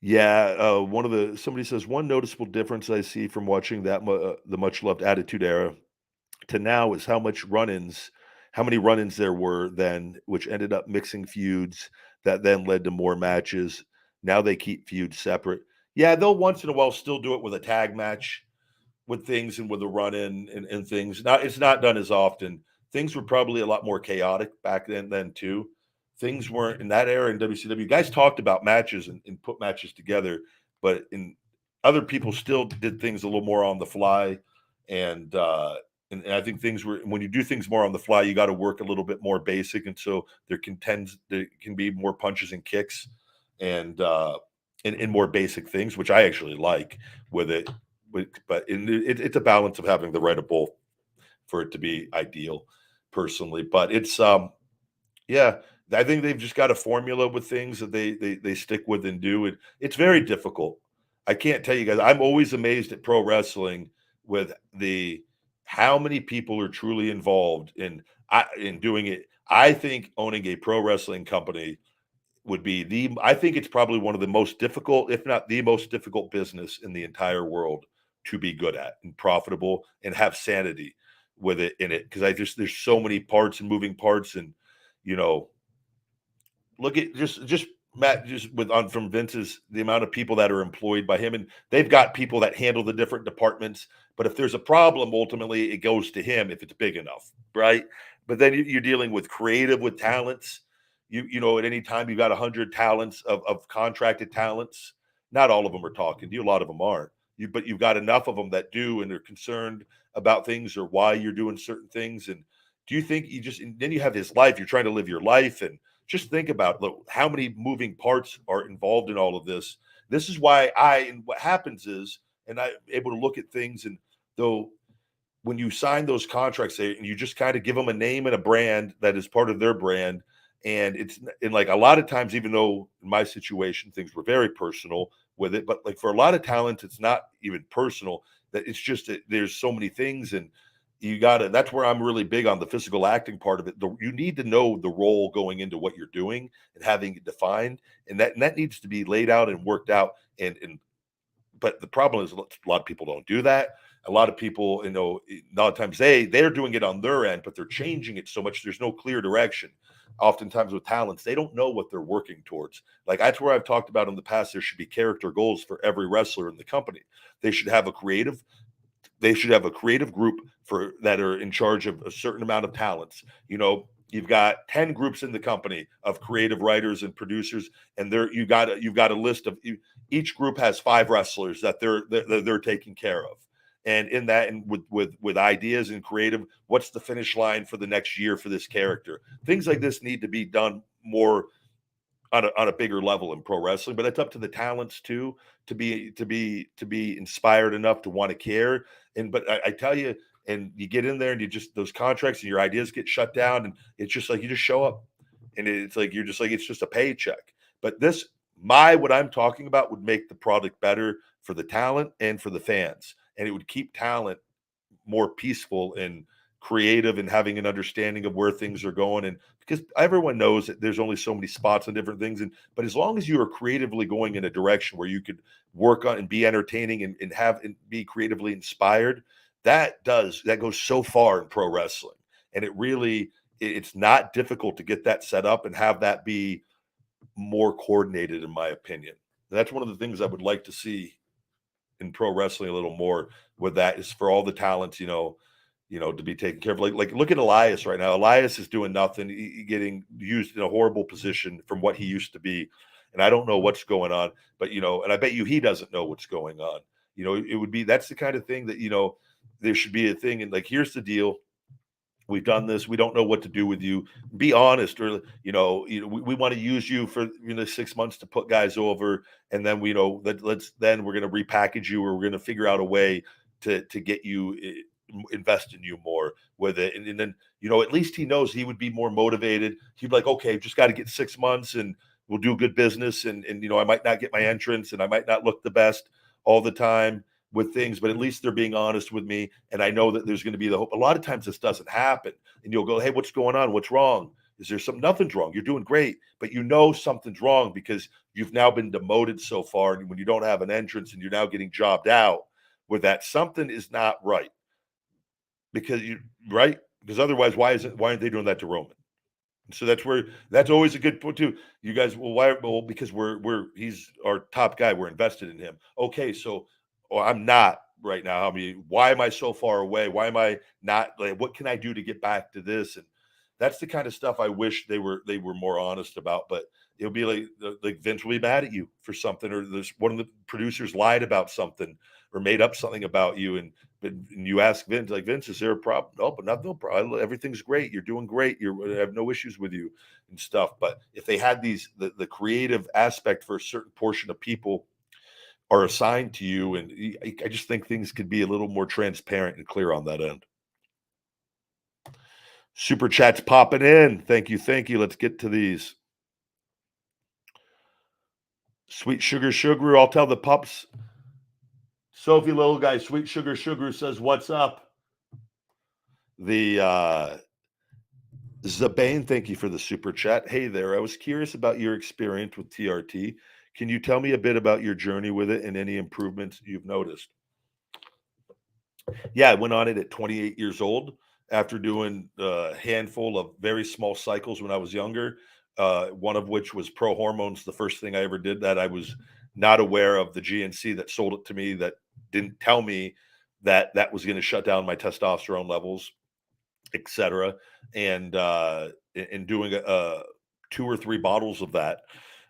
Yeah, somebody says one noticeable difference I see from watching the much loved Attitude Era to now is how many run-ins there were then, which ended up mixing feuds that then led to more matches. Now they keep feuds separate. Yeah, they'll once in a while still do it with a tag match with things and with a run-in and things. It's not done as often. Things were probably a lot more chaotic back then too. Things weren't in that era in WCW. Guys talked about matches and put matches together, but in other people still did things a little more on the fly. And I think things were, when you do things more on the fly, you got to work a little bit more basic. And so there can be more punches and kicks and in more basic things, which I actually like with it. But it's a balance of having the right of both for it to be ideal, personally. But it's yeah, I think they've just got a formula with things that they stick with and do. It's very difficult. I can't tell you guys. I'm always amazed at pro wrestling with how many people are truly involved in doing it. I think owning a pro wrestling company would be I think it's probably one of the most difficult, if not the most difficult business in the entire world to be good at and profitable and have sanity with it in it. Cause there's so many parts and moving parts, and, you know, look at just Matt, just from Vince's, the amount of people that are employed by him, and they've got people that handle the different departments. But if there's a problem, ultimately it goes to him if it's big enough, right? But then you're dealing with creative, with talents. You know, at any time you got 100 talents of contracted talents. Not all of them are talking to you. A lot of them aren't. But you've got enough of them that do, and they're concerned about things or why you're doing certain things. And do you think and then you have this life, you're trying to live your life, and just think about how many moving parts are involved in all of this. This is why and what happens is, and I'm able to look at things, and though when you sign those contracts, and you just kind of give them a name and a brand that is part of their brand. And it's in like a lot of times, even though in my situation things were very personal with it, but like for a lot of talent, it's not even personal. That it's just that there's so many things, and you gotta. That's where I'm really big on the physical acting part of it. You need to know the role going into what you're doing and having it defined, and that needs to be laid out and worked out. And but the problem is a lot of people don't do that. A lot of people, a lot of times they're doing it on their end, but they're changing it so much. There's no clear direction. Oftentimes with talents, they don't know what they're working towards. Like that's where I've talked about in the past. There should be character goals for every wrestler in the company. They should have a creative. They should have a creative group for that are in charge of a certain amount of talents. You've got 10 groups in the company of creative writers and producers, and you've got a list of each group has 5 wrestlers that they're taking care of. And in that, and with ideas and creative, what's the finish line for the next year for this character? Things like this need to be done more on a bigger level in pro wrestling, but it's up to the talents too to be inspired enough to want to care. But I tell you, and you get in there and you just those contracts and your ideas get shut down, and it's just like you just show up, and it's like you're just like it's just a paycheck. But what I'm talking about would make the product better for the talent and for the fans, and it would keep talent more peaceful and creative and having an understanding of where things are going. And because everyone knows that there's only so many spots and different things, but as long as you are creatively going in a direction where you could work on and be entertaining and be creatively inspired, that goes so far in pro wrestling. And it's not difficult to get that set up and have that be more coordinated, in my opinion. And that's one of the things I would like to see in pro wrestling a little more with that, is for all the talents, to be taken care of. Like look at Elias right now. Elias is doing nothing, getting used in a horrible position from what he used to be. And I don't know what's going on, but and I bet you he doesn't know what's going on. That's the kind of thing that, there should be a thing. And like, here's the deal. We've done this. We don't know what to do with you. Be honest, or we want to use you for 6 months to put guys over, and then we're going to repackage you, or we're going to figure out a way to get you invest in you more with it, and then at least he knows he would be more motivated. He'd be like, okay, just got to get 6 months, and we'll do good business, and I might not get my entrance, and I might not look the best all the time with things, but at least they're being honest with me, and I know that there's going to be the hope. A lot of times this doesn't happen, and you'll go, hey, what's going on? What's wrong? Is there nothing's wrong? You're doing great, but something's wrong because you've now been demoted so far, and when you don't have an entrance and you're now getting jobbed out with that, something is not right. Because otherwise, why aren't they doing that to Roman? So that's always a good point too. You guys, well, because he's our top guy. We're invested in him. Okay, so I'm not right now. I mean, why am I so far away? Why am I not, like, what can I do to get back to this? And that's the kind of stuff I wish they were more honest about. But it'll be like Vince will be mad at you for something, or there's one of the producers lied about something or made up something about you, and you ask Vince, like, Vince, is there a problem? No, but no problem. Everything's great. You're doing great. I have no issues with you and stuff. But if they had the creative aspect for a certain portion of people are assigned to you, and I just think things could be a little more transparent and clear on that end. Super chats popping in. Thank you. Let's get to these. Sweet Sugar. I'll tell the pups. Sophie Little Guy, Sweet Sugar says, what's up? The Zabane, thank you for the super chat. Hey there, I was curious about your experience with TRT. Can you tell me a bit about your journey with it and any improvements you've noticed? Yeah, I went on it at 28 years old after doing a handful of very small cycles when I was younger, one of which was Pro Hormones, the first thing I ever did that I was not aware of. The GNC that sold it to me that didn't tell me that was going to shut down my testosterone levels, etc. And doing 2 or 3 bottles of that,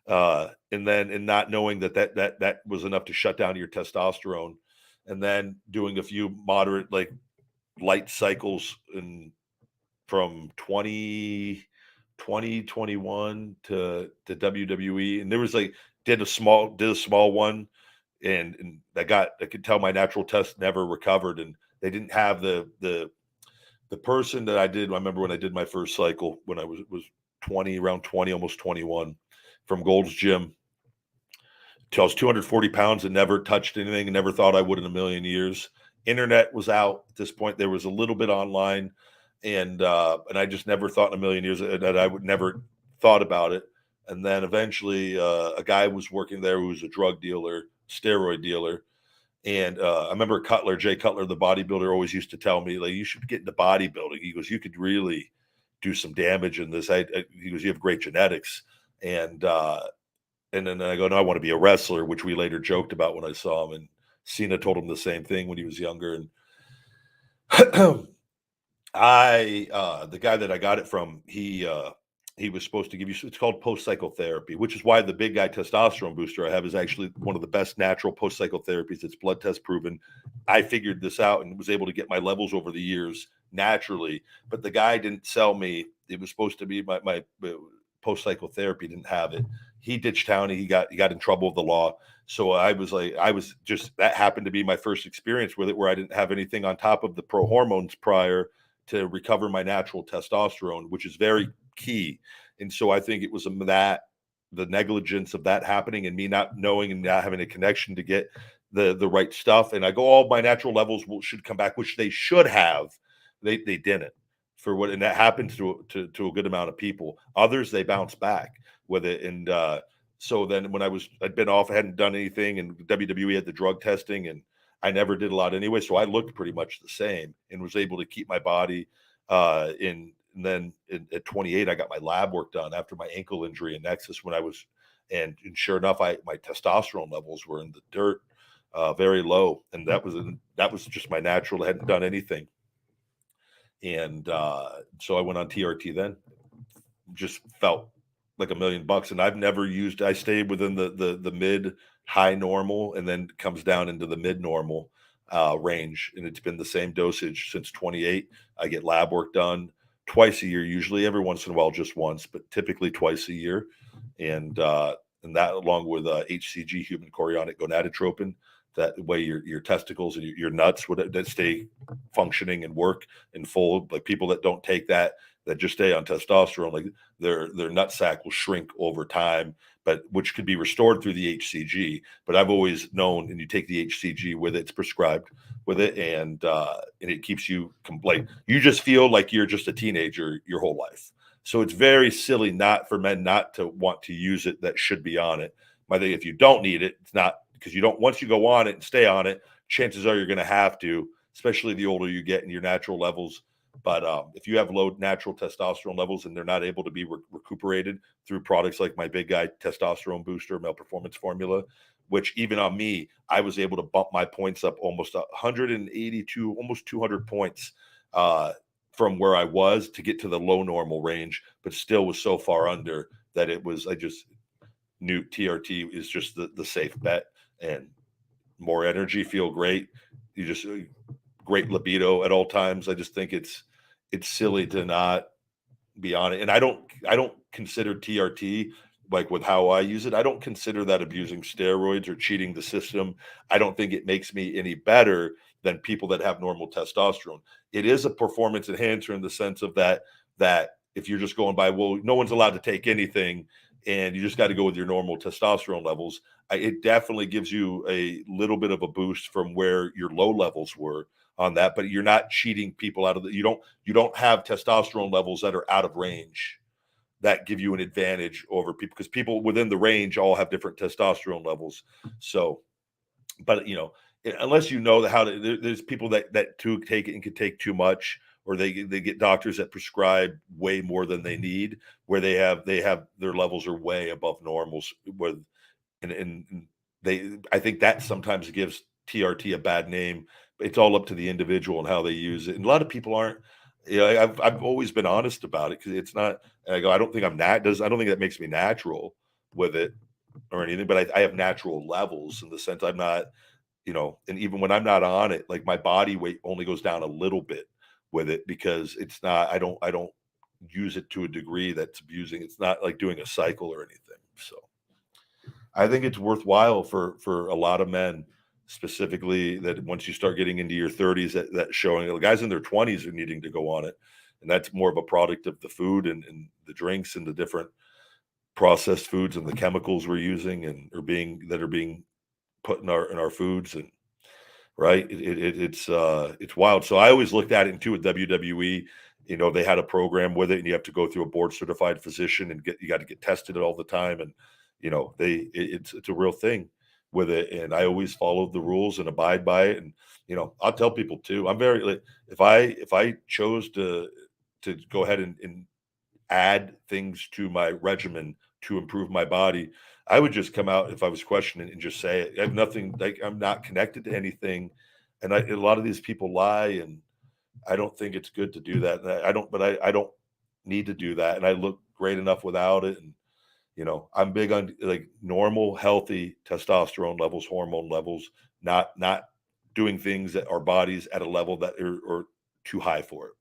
and not knowing that was enough to shut down your testosterone, and then doing a few moderate, like, light cycles from 2021 to WWE, and there was did a small one, and I could tell my natural test never recovered, and They didn't have the person that I remember when I did my first cycle when I was 20, around 20, almost 21, from Gold's Gym till I was 240 pounds and never touched anything and never thought I would in a million years. Internet was out at this point. There was a little bit online, and I just never thought in a million years that I would never thought about it. And then eventually a guy was working there who was a drug dealer, steroid dealer. And I remember Jay Cutler, the bodybuilder, always used to tell me, like, you should get into bodybuilding. He goes, you could really do some damage in this. He goes, you have great genetics. And then I go, no, I want to be a wrestler, which we later joked about when I saw him. And Cena told him the same thing when he was younger. And the guy that I got it from, he was supposed to give you, it's called post-cycle therapy, which is why the big guy testosterone booster I have is actually one of the best natural post-cycle therapies. It's blood test proven. I figured this out and was able to get my levels over the years naturally, but the guy didn't sell me. It was supposed to be my post-cycle therapy, didn't have it. He ditched town. He got in trouble with the law. So that happened to be my first experience with it, where I didn't have anything on top of the pro hormones prior to recover my natural testosterone, which is very key. And so I think it was the negligence of that happening and me not knowing and not having a connection to get the right stuff. And I go, all my natural levels should come back, which they should have. They didn't. And that happens to a good amount of people. Others, they bounce back with it. And so then when I'd been off, I hadn't done anything, and WWE had the drug testing, and I never did a lot anyway. So I looked pretty much the same and was able to keep my body in. And then at 28, I got my lab work done after my ankle injury in Nexus and sure enough, my testosterone levels were in the dirt, very low. And that was just my natural. I hadn't done anything. And so I went on TRT then, just felt like $1 million. And I've never I stayed within the mid high normal, and then comes down into the mid normal range. And it's been the same dosage since 28. I get lab work done twice a year, usually, every once in a while, just once, but typically twice a year. And that, along with HCG, human chorionic gonadotropin, that way your testicles and your nuts that stay functioning and work in full. Like people that don't take that just stay on testosterone, like their nut sack will shrink over time, but which could be restored through the HCG. But I've always known, and you take the HCG with it, it's prescribed with it, and it keeps you complete. You just feel like you're just a teenager your whole life. So it's very silly for men not to want to use it that should be on it. I think if you don't need it, it's not, because you don't, once you go on it and stay on it, chances are you're going to have to, especially the older you get in your natural levels. But if you have low natural testosterone levels and they're not able to be recuperated through products like my big guy testosterone booster, male performance formula, which even on me, I was able to bump my points up almost 182, almost 200 points from where I was to get to the low normal range, but still was so far under that I just knew TRT is just the safe bet, and more energy, feel great. You just great libido at all times. I just think it's silly to not be on it. And I don't consider TRT, like with how I use it, I don't consider that abusing steroids or cheating the system. I don't think it makes me any better than people that have normal testosterone. It is a performance enhancer in the sense of that if you're just going by, well, no one's allowed to take anything and you just got to go with your normal testosterone levels, it definitely gives you a little bit of a boost from where your low levels were on that, but you're not cheating people out of you don't have testosterone levels that are out of range that give you an advantage over people, because people within the range all have different testosterone levels. So, but unless you know there's people that take it and can take too much, or they get doctors that prescribe way more than they need, where they have their levels are way above normals with, and I think that sometimes gives TRT a bad name. It's all up to the individual and how they use it. And a lot of people aren't, I've always been honest about it, because it's not, and I go, I don't think I don't think that makes me natural with it or anything, but I have natural levels in the sense I'm not, and even when I'm not on it, like my body weight only goes down a little bit with it, because it's not, I don't use it to a degree that's abusing. It's not like doing a cycle or anything. So I think it's worthwhile for a lot of men, specifically that once you start getting into your 30s, that showing the guys in their 20s are needing to go on it. And that's more of a product of the food and the drinks and the different processed foods and the chemicals we're using and are being put in our foods. And right, it's wild. So I always looked at it too with WWE. They had a program with it, and you have to go through a board certified physician and you got to get tested all the time. And it's a real thing with it. And I always followed the rules and abide by it. And I'll tell people too. I'm very like, if I chose to go ahead and add things to my regimen to improve my body, I would just come out if I was questioning and just say it. I have nothing, like I'm not connected to anything. And a lot of these people lie, and I don't think it's good to do that. And I don't need to do that. And I look great enough without it. And, I'm big on like normal, healthy testosterone levels, hormone levels, not doing things that our bodies at a level that are too high for it.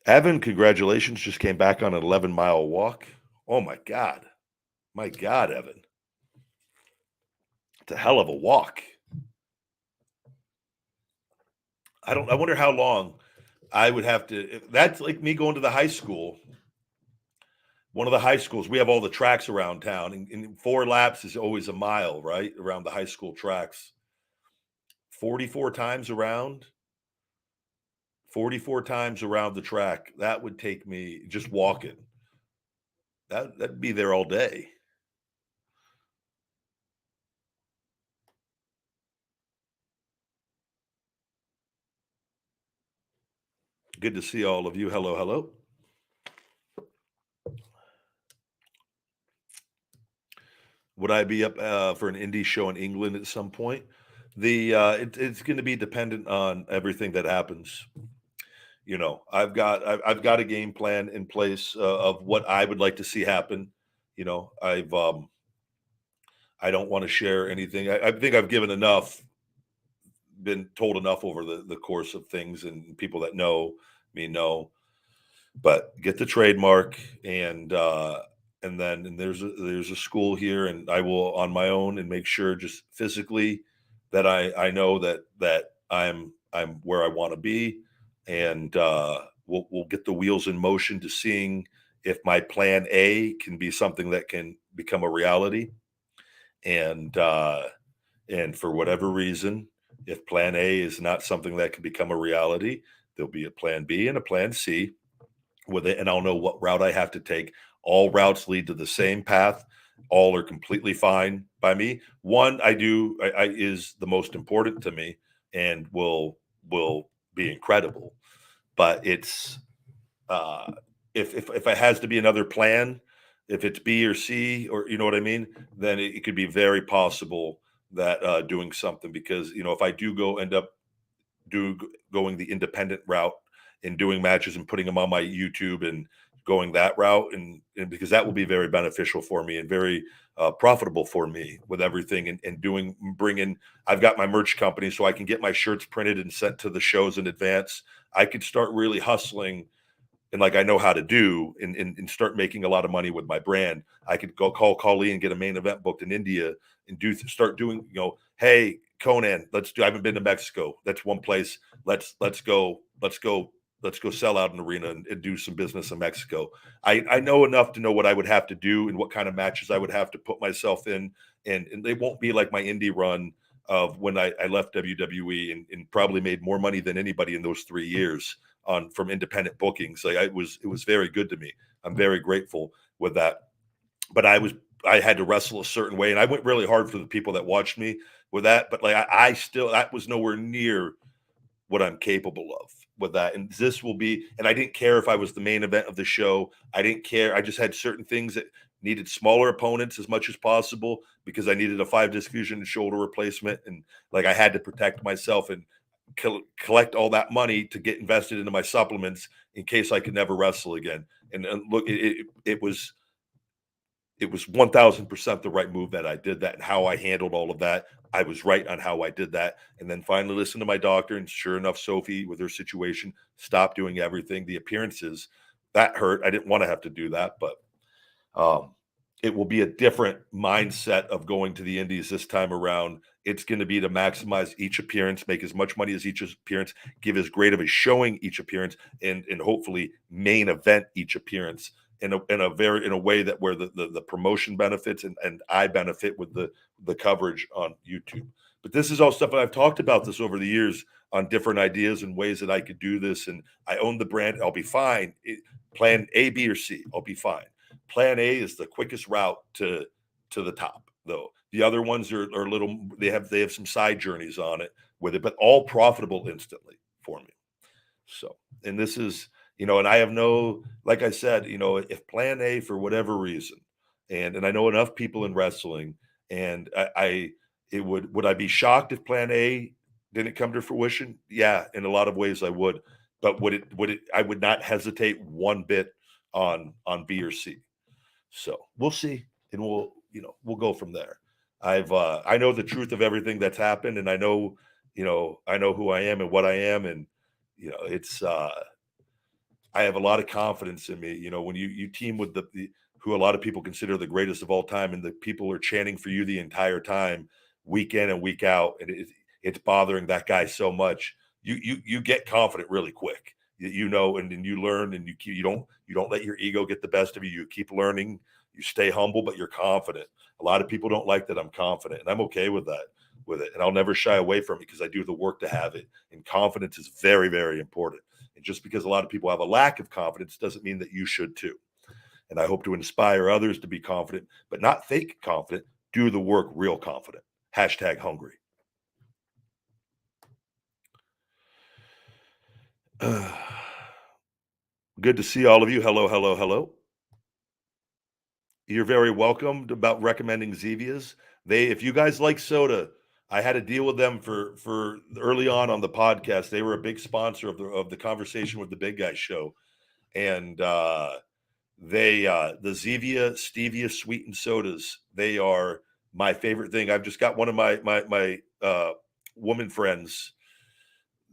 Evan, congratulations. Just came back on an 11-mile walk. Oh my God. My God, Evan. It's a hell of a walk. I wonder how long I would have to. That's like me going to the high school. One of the high schools, we have all the tracks around town, and 4 laps is always a mile, right? Around the high school tracks. 44 times around. 44 times around the track. That would take me just walking. That'd be there all day. Good to see all of you. Hello, hello. Would I be up for an indie show in England at some point? It's going to be dependent on everything that happens. I've got a game plan in place of what I would like to see happen. I don't want to share anything. I think I've given enough, been told enough over the course of things, and people that know me know. But get the trademark, and there's a school here, and I will on my own and make sure just physically that I know that I'm where I want to be, and we'll get the wheels in motion to seeing if my plan A can be something that can become a reality. And for whatever reason, if plan A is not something that can become a reality, there'll be a plan B and a plan C with it, and I'll know what route I have to take. All routes lead to the same path. All are completely fine by me. One I is the most important to me and will be incredible. But it's if it has to be another plan, if it's B or C, or you know what I mean, then it could be very possible that doing something, because if I do end up going the independent route and doing matches and putting them on my YouTube and going that route, and because that will be very beneficial for me and very profitable for me with everything, and bringing. I've got my merch company, so I can get my shirts printed and sent to the shows in advance. I could start really hustling, and like I know how to do, and start making a lot of money with my brand. I could go call Kali and get a main event booked in India and start doing, hey, Conan, I haven't been to Mexico. That's one place. Let's go sell out an arena and do some business in Mexico. I know enough to know what I would have to do and what kind of matches I would have to put myself in. And they won't be like my indie run of when I left WWE and probably made more money than anybody in those 3 years from independent bookings. Like it was very good to me. I'm very grateful with that. But I had to wrestle a certain way, and I went really hard for the people that watched me with that. But like I still, that was nowhere near what I'm capable of with that. And this will be, and I didn't care if I was the main event of the show. I didn't care. I just had certain things that needed smaller opponents as much as possible, because I needed a 5-disc fusion and shoulder replacement. And like I had to protect myself and collect all that money to get invested into my supplements in case I could never wrestle again. And look, it was it was 1000% the right move that I did that, and how I handled all of that. I was right on how I did that. And then finally listened to my doctor. And sure enough, Sophie, with her situation, stopped doing everything. The appearances, that hurt. I didn't want to have to do that, but it will be a different mindset of going to the Indies this time around. It's going to be to maximize each appearance, make as much money as each appearance, give as great of a showing each appearance, and hopefully main event each appearance in a way that where the promotion benefits and I benefit with the coverage on YouTube. But this is all stuff that I've talked about this over the years on different ideas and ways that I could do this. And I own the brand. I'll be fine. Plan A, B, or C. I'll be fine. Plan A is the quickest route to the top, though. The other ones are little. They have some side journeys on it with it, but all profitable instantly for me. So, and this is, and I have no, like I said, if Plan A for whatever reason, and I know enough people in wrestling, and would I be shocked if Plan A didn't come to fruition? Yeah, in a lot of ways I would, but would it? I would not hesitate one bit on B or C. So we'll see, and we'll go from there. I know the truth of everything that's happened, and I know who I am and what I am, and it's I have a lot of confidence in me. When you team with the who a lot of people consider the greatest of all time, and the people are chanting for you the entire time, week in and week out, and it's bothering that guy so much. You get confident really quick. And you learn, and you don't let your ego get the best of you. You keep learning. You stay humble, but you're confident. A lot of people don't like that I'm confident, and I'm okay with that, and I'll never shy away from it because I do the work to have it. And confidence is very, very important. And just because a lot of people have a lack of confidence doesn't mean that you should too. And I hope to inspire others to be confident, but not fake confident. Do the work real confident. #hungry. Good to see all of you. Hello, hello, hello. You're very welcome about recommending Zevia's. If you guys like soda, I had a deal with them for early on the podcast. They were a big sponsor of the Conversation with the Big Guy show, and the Zevia Stevia sweetened sodas. They are my favorite thing. I've just got one of my woman friends.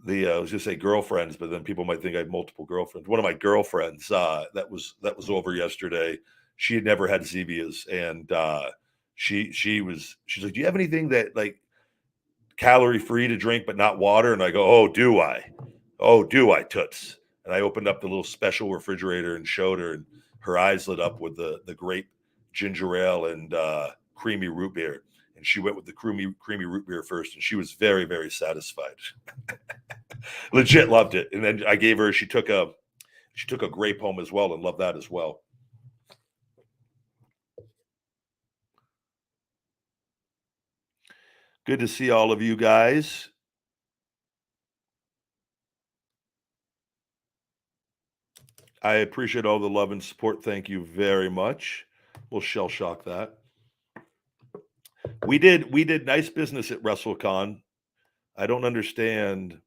I was gonna say girlfriends, but then people might think I have multiple girlfriends. One of my girlfriends that was over yesterday. She had never had Zevia's, and she's like, "Do you have anything that like calorie free to drink but not water?" And I go, "Oh, do I? Oh, do I, toots?" And I opened up the little special refrigerator and showed her, and her eyes lit up with the grape ginger ale and creamy root beer. And she went with the creamy root beer first, and she was very, very satisfied. Legit loved it. And then I gave her, she took a grape home as well and loved that as well. Good to see all of you guys. I appreciate all the love and support. Thank you very much. We'll shell shock that. We did nice business at WrestleCon. I don't understand.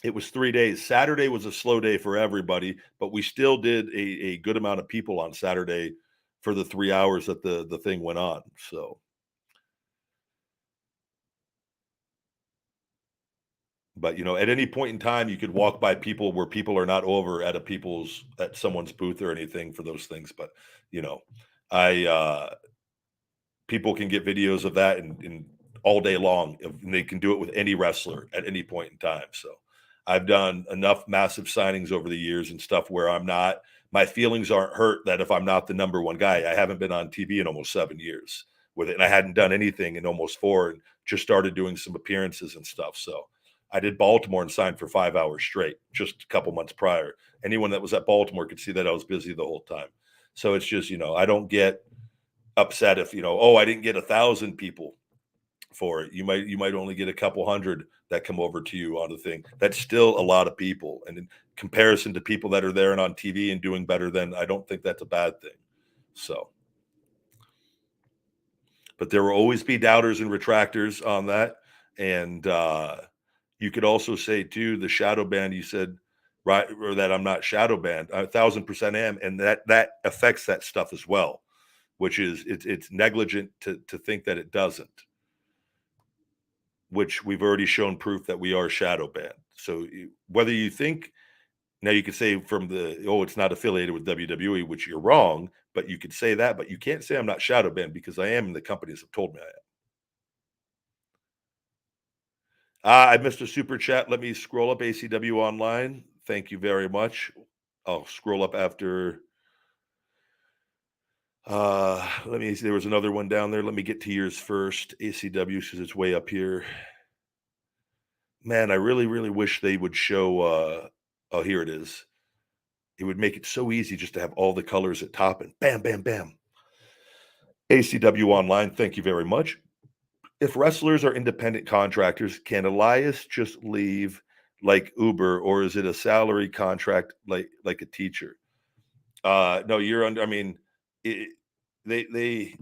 It was 3 days. Saturday was a slow day for everybody, but we still did a good amount of people on Saturday for the 3 hours that the thing went on. So, but at any point in time, you could walk by people where people are not over at someone's booth or anything for those things. But I people can get videos of that and all day long, and they can do it with any wrestler at any point in time. So I've done enough massive signings over the years and stuff where my feelings aren't hurt that if I'm not the number one guy. I haven't been on TV in almost 7 years with it, and I hadn't done anything in almost 4, and just started doing some appearances and stuff. So I did Baltimore and signed for 5 hours straight just a couple months prior. Anyone that was at Baltimore could see that I was busy the whole time. So it's just, I don't get upset if, I didn't get 1,000 people for it. You might only get a couple hundred that come over to you on the thing. That's still a lot of people. And in comparison to people that are there and on TV and doing better, then I don't think that's a bad thing. So, but there will always be doubters and retractors on that. And you could also say too, the shadow band, you said, right, or that I'm not shadow banned. 1,000% am, and that affects that stuff as well. which is it's negligent to think that it doesn't. Which we've already shown proof that we are shadow banned. So whether you think now you could say from it's not affiliated with WWE, which you're wrong, but you could say that, but you can't say I'm not shadow banned because I am, and the companies have told me I am. I missed a super chat. Let me scroll up ACW online. Thank you very much. I'll scroll up after. Let me see. There was another one down there. Let me get to yours first. ACW says it's way up here. Man, I really, really wish they would show. Oh, here it is. It would make it so easy just to have all the colors at top and bam, bam, bam. ACW online. Thank you very much. If wrestlers are independent contractors, can Elias just leave like Uber, or is it a salary contract like a teacher? No, you're under. I mean, they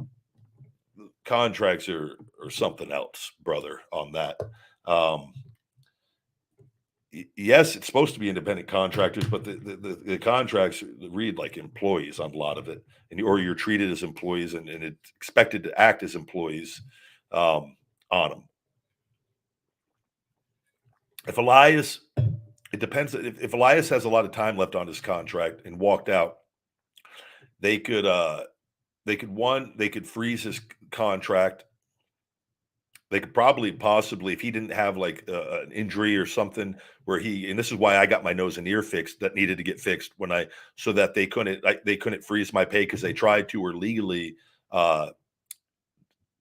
contracts are something else, brother. On that, yes, it's supposed to be independent contractors, but the contracts read like employees on a lot of it, or you're treated as employees, and it's expected to act as employees on them. If Elias, it depends. If Elias has a lot of time left on his contract and walked out, they could freeze his contract. They could possibly, if he didn't have like an injury or something where and this is why I got my nose and ear fixed that needed to get fixed so that they couldn't freeze my pay because they tried to, or legally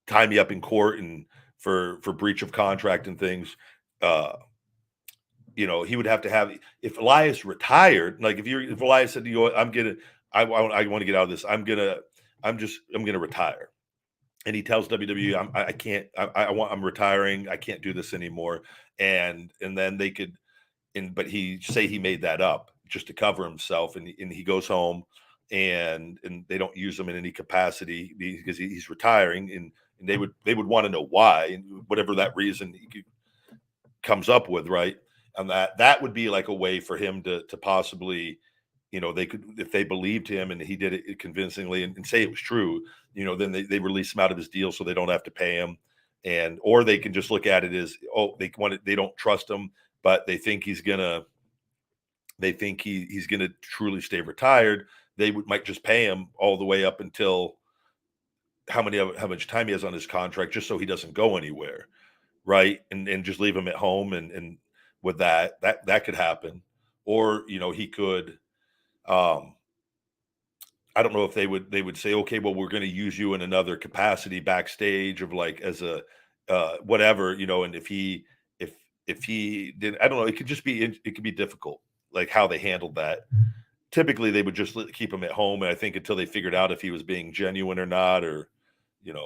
tie me up in court and for breach of contract and things. He would have to have, if Elias retired, like if Elias said, I want to get out of this. I'm going to retire. And he tells WWE, I can't, I'm retiring. I can't do this anymore. And then they could, but he made that up just to cover himself. And he goes home and they don't use him in any capacity because he's retiring. And they would want to know why, and whatever that reason he comes up with. Right. And that would be like a way for him to possibly, they could, if they believed him and he did it convincingly and say it was true, then they release him out of his deal so they don't have to pay him. Or they can just look at it as, they don't trust him, but they think he's gonna truly stay retired. They might just pay him all the way up until how much time he has on his contract, just so he doesn't go anywhere. Right. And just leave him at home. And with that could happen. Or, he could, I don't know if they would say, okay, well, we're going to use you in another capacity backstage of like as a whatever, and if he did, I don't know, it could be difficult, like how they handled that. Typically they would just keep him at home, and I think until they figured out if he was being genuine or not, or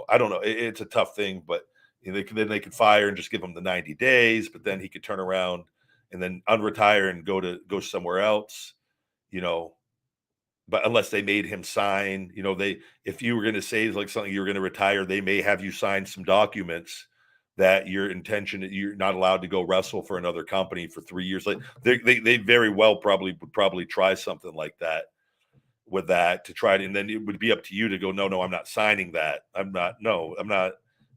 I don't know, it's a tough thing, but they could fire and just give him the 90 days, but then he could turn around and then unretire and go somewhere else, but unless they made him sign, if you were going to say like something, you're going to retire, they may have you sign some documents that your intention that you're not allowed to go wrestle for another company for 3 years. Like they very well would probably try something like that with that to try to, and then it would be up to you to go, no, I'm not signing that. I'm not,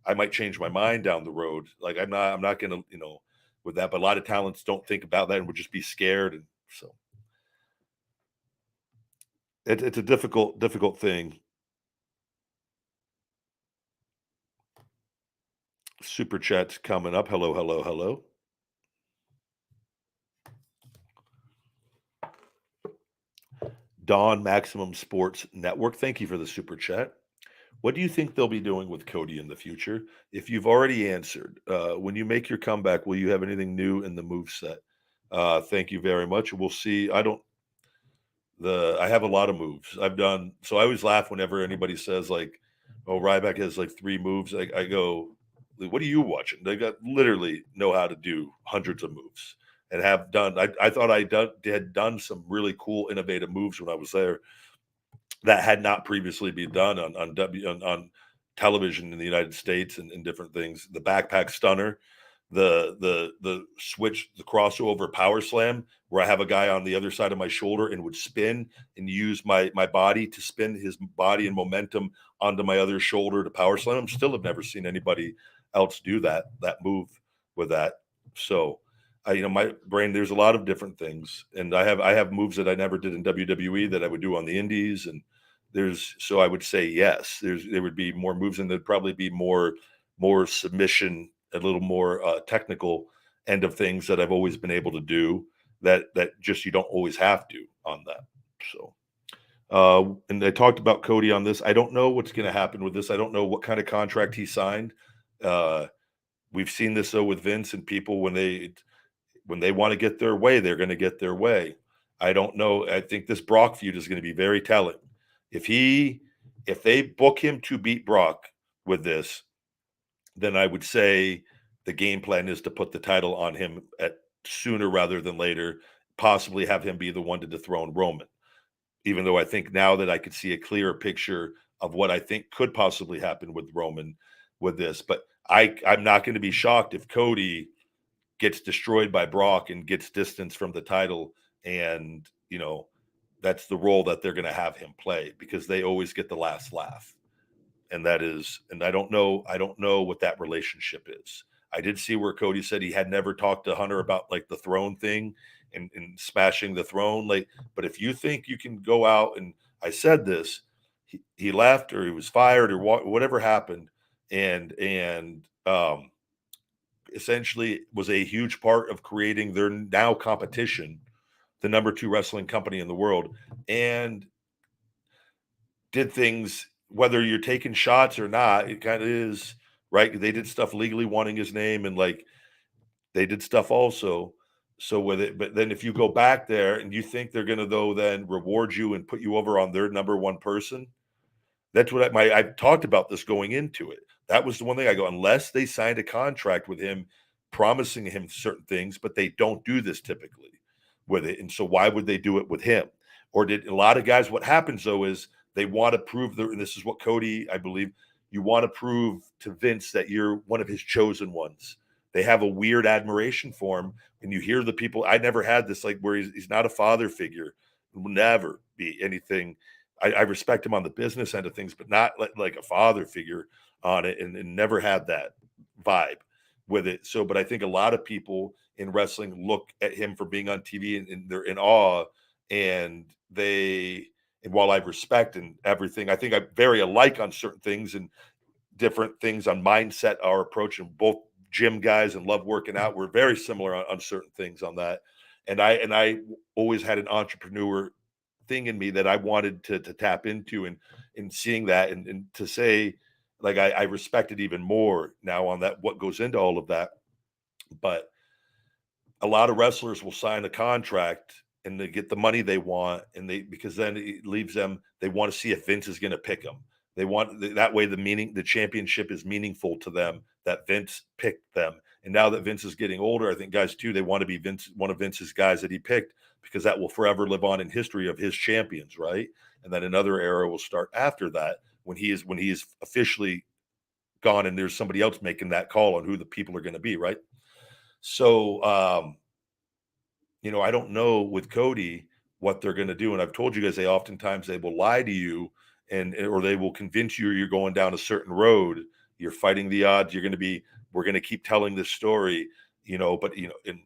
I might change my mind down the road. Like I'm not going to, with that, but a lot of talents don't think about that and would just be scared. And so it's a difficult thing. Super chat's coming up. Hello. Dawn Maximum Sports Network. Thank you for the super chat. What do you think they'll be doing with Cody in the future? If you've already answered, when you make your comeback, will you have anything new in the move set? Thank you very much. We'll see. I have a lot of moves I've done. So I always laugh whenever anybody says like, oh, Ryback has like 3 moves. I go, what are you watching? They literally know how to do hundreds of moves and have done. I thought I had done some really cool, innovative moves when I was there that had not previously been done on television in the United States and different things. The backpack stunner, the switch, the crossover power slam, where I have a guy on the other side of my shoulder and would spin and use my body to spin his body and momentum onto my other shoulder to power slam. Still have never seen anybody else do that move with that. So my brain, there's a lot of different things, and I have moves that I never did in WWE that I would do on the indies, and so I would say yes, there would be more moves, and there'd probably be more submission, a little more technical end of things that I've always been able to do that just you don't always have to on that. So and I talked about Cody on this. I don't know what's going to happen with this. I don't know what kind of contract he signed. We've seen this though with Vince and people when they want to get their way, they're going to get their way. I don't know. I think this Brock feud is going to be very telling. If they book him to beat Brock with this, then I would say the game plan is to put the title on him sooner rather than later, possibly have him be the one to dethrone Roman. Even though I think now that I could see a clearer picture of what I think could possibly happen with Roman with this. But I'm not going to be shocked if Cody gets destroyed by Brock and gets distance from the title. And, that's the role that they're going to have him play, because they always get the last laugh. And I don't know what that relationship is. I did see where Cody said he had never talked to Hunter about like the throne thing and smashing the throne. But if you think you can go out, and I said this, he left or he was fired or whatever happened, and essentially was a huge part of creating their now competition, the number 2 wrestling company in the world, and did things, whether you're taking shots or not, it kind of is, right? They did stuff legally wanting his name, and like they did stuff also. So with it, but then if you go back there and you think they're going to though then reward you and put you over on their number 1 person, that's what I've talked about this going into it. That was the one thing I go, unless they signed a contract with him promising him certain things, but they don't do this typically with it. And so why would they do it with him? Or did a lot of guys, what happens though is they want to prove and this is what Cody, I believe, you want to prove to Vince that you're one of his chosen ones. They have a weird admiration for him. And you hear the people, I never had this, like where he's not a father figure, will never be anything. I respect him on the business end of things, but not like a father figure on it, and never had that vibe with it. So, but I think a lot of people in wrestling look at him for being on TV and they're in awe, and while I respect and everything, I think I'm very alike on certain things and different things on mindset, our approach, and both gym guys and love working out. We're very similar on certain things on that. And I always had an entrepreneur thing in me that I wanted to tap into, and seeing that and to say, like, I respect it even more now on that, what goes into all of that. But a lot of wrestlers will sign a contract and they get the money they want, and because then it leaves them, they want to see if Vince is going to pick them. They want that way the championship is meaningful to them, that Vince picked them. And now that Vince is getting older, I think guys too, they want to be one of Vince's guys that he picked, because that will forever live on in history of his champions, right? And then another era will start after that when he is officially gone and there's somebody else making that call on who the people are going to be, right? So I don't know with Cody what they're going to do. And I've told you guys, oftentimes they will lie to you, or they will convince you you're going down a certain road. You're fighting the odds. We're going to keep telling this story, but and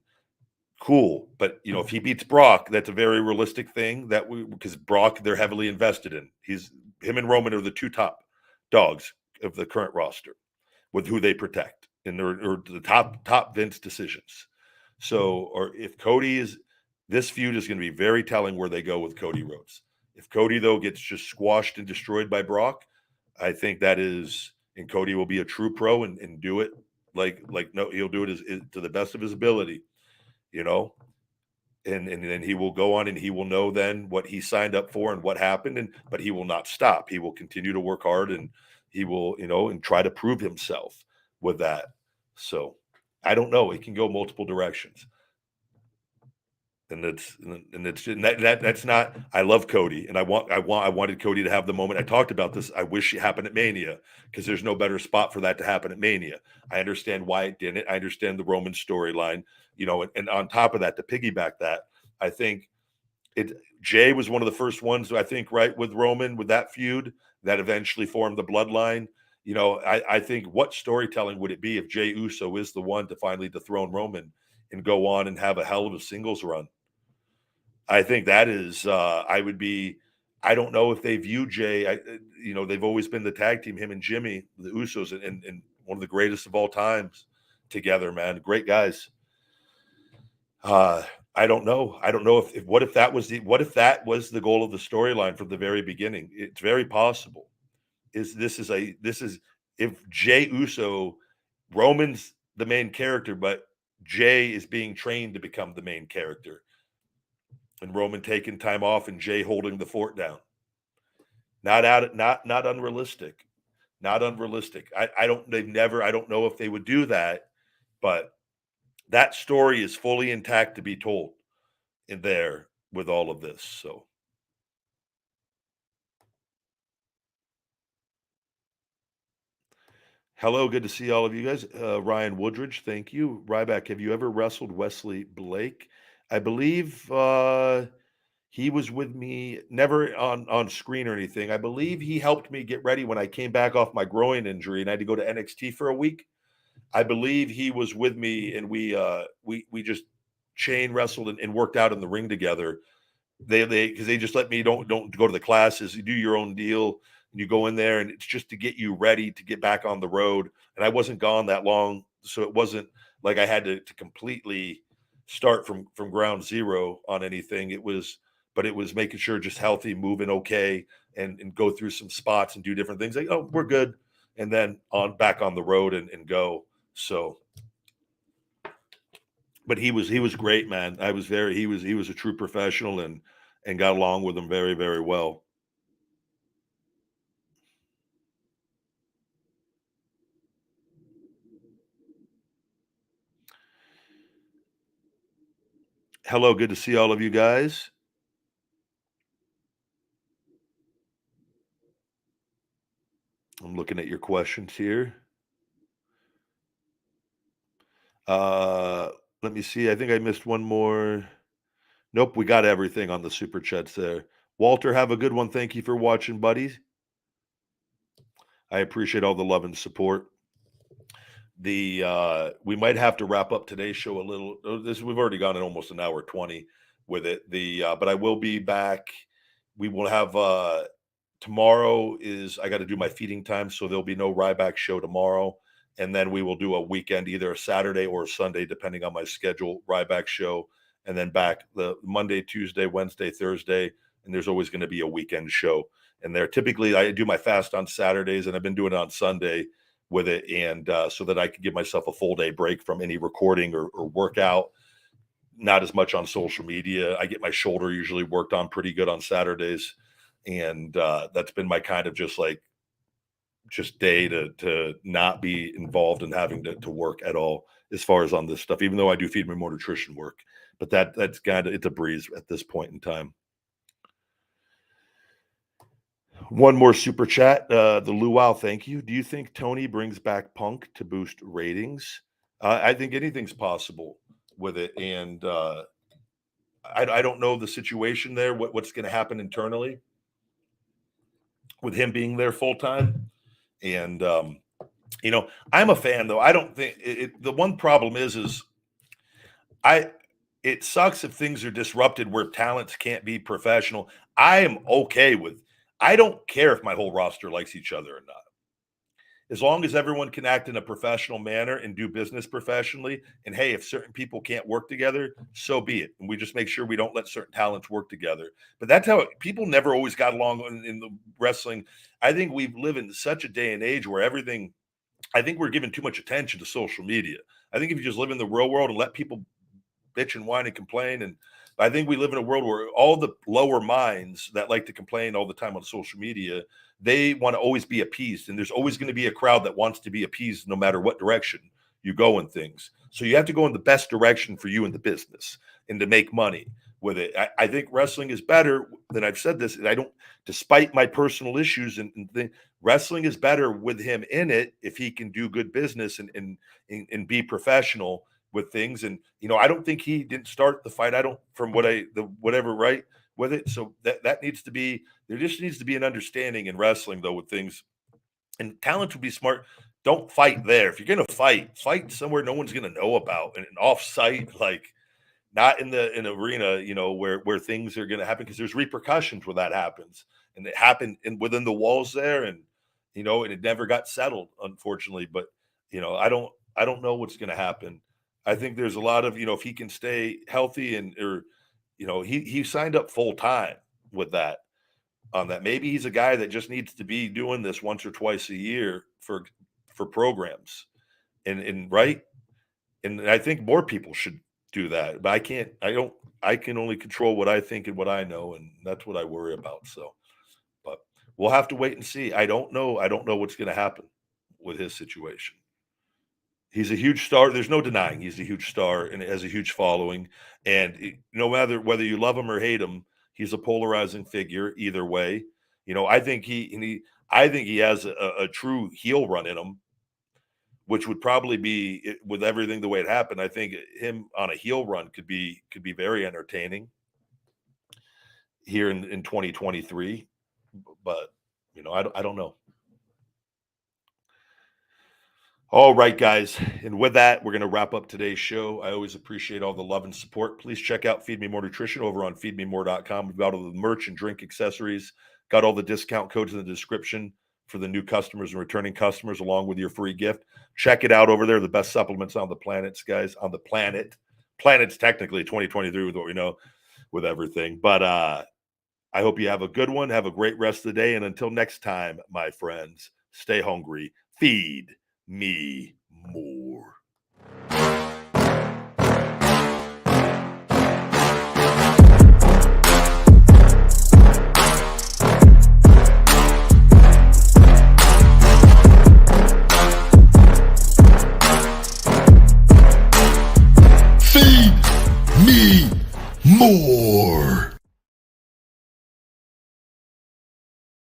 cool. But if he beats Brock, that's a very realistic thing because Brock, they're heavily invested in. Him and Roman are the 2 top dogs of the current roster with who they protect, and they're the top Vince decisions. So, or if this feud is going to be very telling where they go with Cody Rhodes. If Cody though gets just squashed and destroyed by Brock, I think and Cody will be a true pro and do it no, he'll do it to the best of his ability, and then he will go on and he will know then what he signed up for and what happened, but he will not stop. He will continue to work hard, and he will, and try to prove himself with that. So I don't know. It can go multiple directions. And that's not. I love Cody, and I wanted Cody to have the moment. I talked about this. I wish it happened at Mania because there's no better spot for that to happen at Mania. I understand why it didn't. I understand the Roman storyline, and on top of that, to piggyback that, I think Jay was one of the first ones, I think, right, with Roman, with that feud that eventually formed the bloodline. I think what storytelling would it be if Jay Uso is the one to finally dethrone Roman and go on and have a hell of a singles run? I think that is, I don't know if they view Jay, they've always been the tag team, him and Jimmy, the Usos, and one of the greatest of all times together, man. Great guys. I don't know. I don't know if what if that was the goal of the storyline from the very beginning? It's very possible. This is if Jay Uso, Roman's the main character, but Jay is being trained to become the main character, and Roman taking time off and Jay holding the fort down. Not unrealistic. Not unrealistic. I don't know if they would do that, but that story is fully intact to be told in there with all of this. So hello, good to see all of you guys. Ryan Woodridge, thank you. Ryback, have you ever wrestled Wesley Blake? I believe he was with me, never on screen or anything. I believe he helped me get ready when I came back off my groin injury and I had to go to NXT for a week. I believe he was with me, and we just chain wrestled and worked out in the ring together. Because they just let me don't go to the classes. You do your own deal, and you go in there, and it's just to get you ready to get back on the road. And I wasn't gone that long, so it wasn't like I had to completely start from ground zero on anything. It was making sure just healthy, moving okay, and go through some spots and do different things. Like, oh, we're good, and then back on the road and go. So, but he was great, man. He was a true professional and got along with him very, very well. Hello, good to see all of you guys. I'm looking at your questions here. Let me see. I think I missed one more. Nope, we got everything on the super chats there. Walter, have a good one. Thank you for watching, buddy. I appreciate all the love and support. We might have to wrap up today's show a little. We've already gone in almost an hour 20 with it. But I will be back. We will have tomorrow I got to do my feeding time, so there'll be no Ryback show tomorrow. And then we will do a weekend, either a Saturday or a Sunday, depending on my schedule, Ryback show. And then back the Monday, Tuesday, Wednesday, Thursday. And there's always going to be a weekend show. And there typically I do my fast on Saturdays, and I've been doing it on Sunday with it. And so that I can give myself a full day break from any recording or workout. Not as much on social media. I get my shoulder usually worked on pretty good on Saturdays. And that's been my kind of just day to not be involved in having to work at all as far as on this stuff, even though I do feed me more nutrition work. But that's kind of, it's a breeze at this point in time. One more super chat. The Luau, thank you. Do you think Tony brings back Punk to boost ratings? I think anything's possible with it. And I don't know the situation there, what's going to happen internally with him being there full time. And, I'm a fan, though. I don't think the one problem is it sucks if things are disrupted where talents can't be professional. I am okay with, I don't care if my whole roster likes each other or not. As long as everyone can act in a professional manner and do business professionally. And hey, if certain people can't work together, so be it. And we just make sure we don't let certain talents work together. But that's how people never always got along in the wrestling. I think we live in such a day and age where I think we're giving too much attention to social media. I think if you just live in the real world and let people bitch and whine and complain, and I think we live in a world where all the lower minds that like to complain all the time on social media, they want to always be appeased, and there's always going to be a crowd that wants to be appeased no matter what direction you go in things. So you have to go in the best direction for you in the business and to make money with it. I think wrestling is better than I've said this. And I don't, despite my personal issues and wrestling is better with him in it if he can do good business and be professional with things. And, you know, I don't think he didn't start the fight. I don't, from what whatever, right, with it. So that needs to be, there just needs to be an understanding in wrestling though with things. And talent would be smart. Don't fight there. If you're going to fight somewhere no one's going to know about, and off-site, like not in an arena, you know, where things are going to happen, because there's repercussions when that happens. And it happened within the walls there, and, you know, and it never got settled, unfortunately. But, you know, I don't know what's going to happen. I think there's a lot of, you know, if he can stay healthy or, you know, he signed up full time with that. On that, maybe he's a guy that just needs to be doing this once or twice a year for programs, and right. And I think more people should do that, but I can only control what I think and what I know, and that's what I worry about. So, but we'll have to wait and see. I don't know what's going to happen with his situation. He's a huge star. There's no denying he's a huge star and has a huge following. And no matter whether you love him or hate him, he's a polarizing figure either way. You know, I think he has a true heel run in him, which would probably be, with everything the way it happened, I think him on a heel run could be very entertaining here in 2023. But, you know, I don't know. All right, guys. And with that, we're going to wrap up today's show. I always appreciate all the love and support. Please check out Feed Me More Nutrition over on feedmemore.com. We've got all the merch and drink accessories, got all the discount codes in the description for the new customers and returning customers, along with your free gift. Check it out over there. The best supplements on the planets, guys, on the planet. Planet's technically 2023 with what we know with everything. But I hope you have a good one. Have a great rest of the day. And until next time, my friends, stay hungry. Feed me more. Feed me more.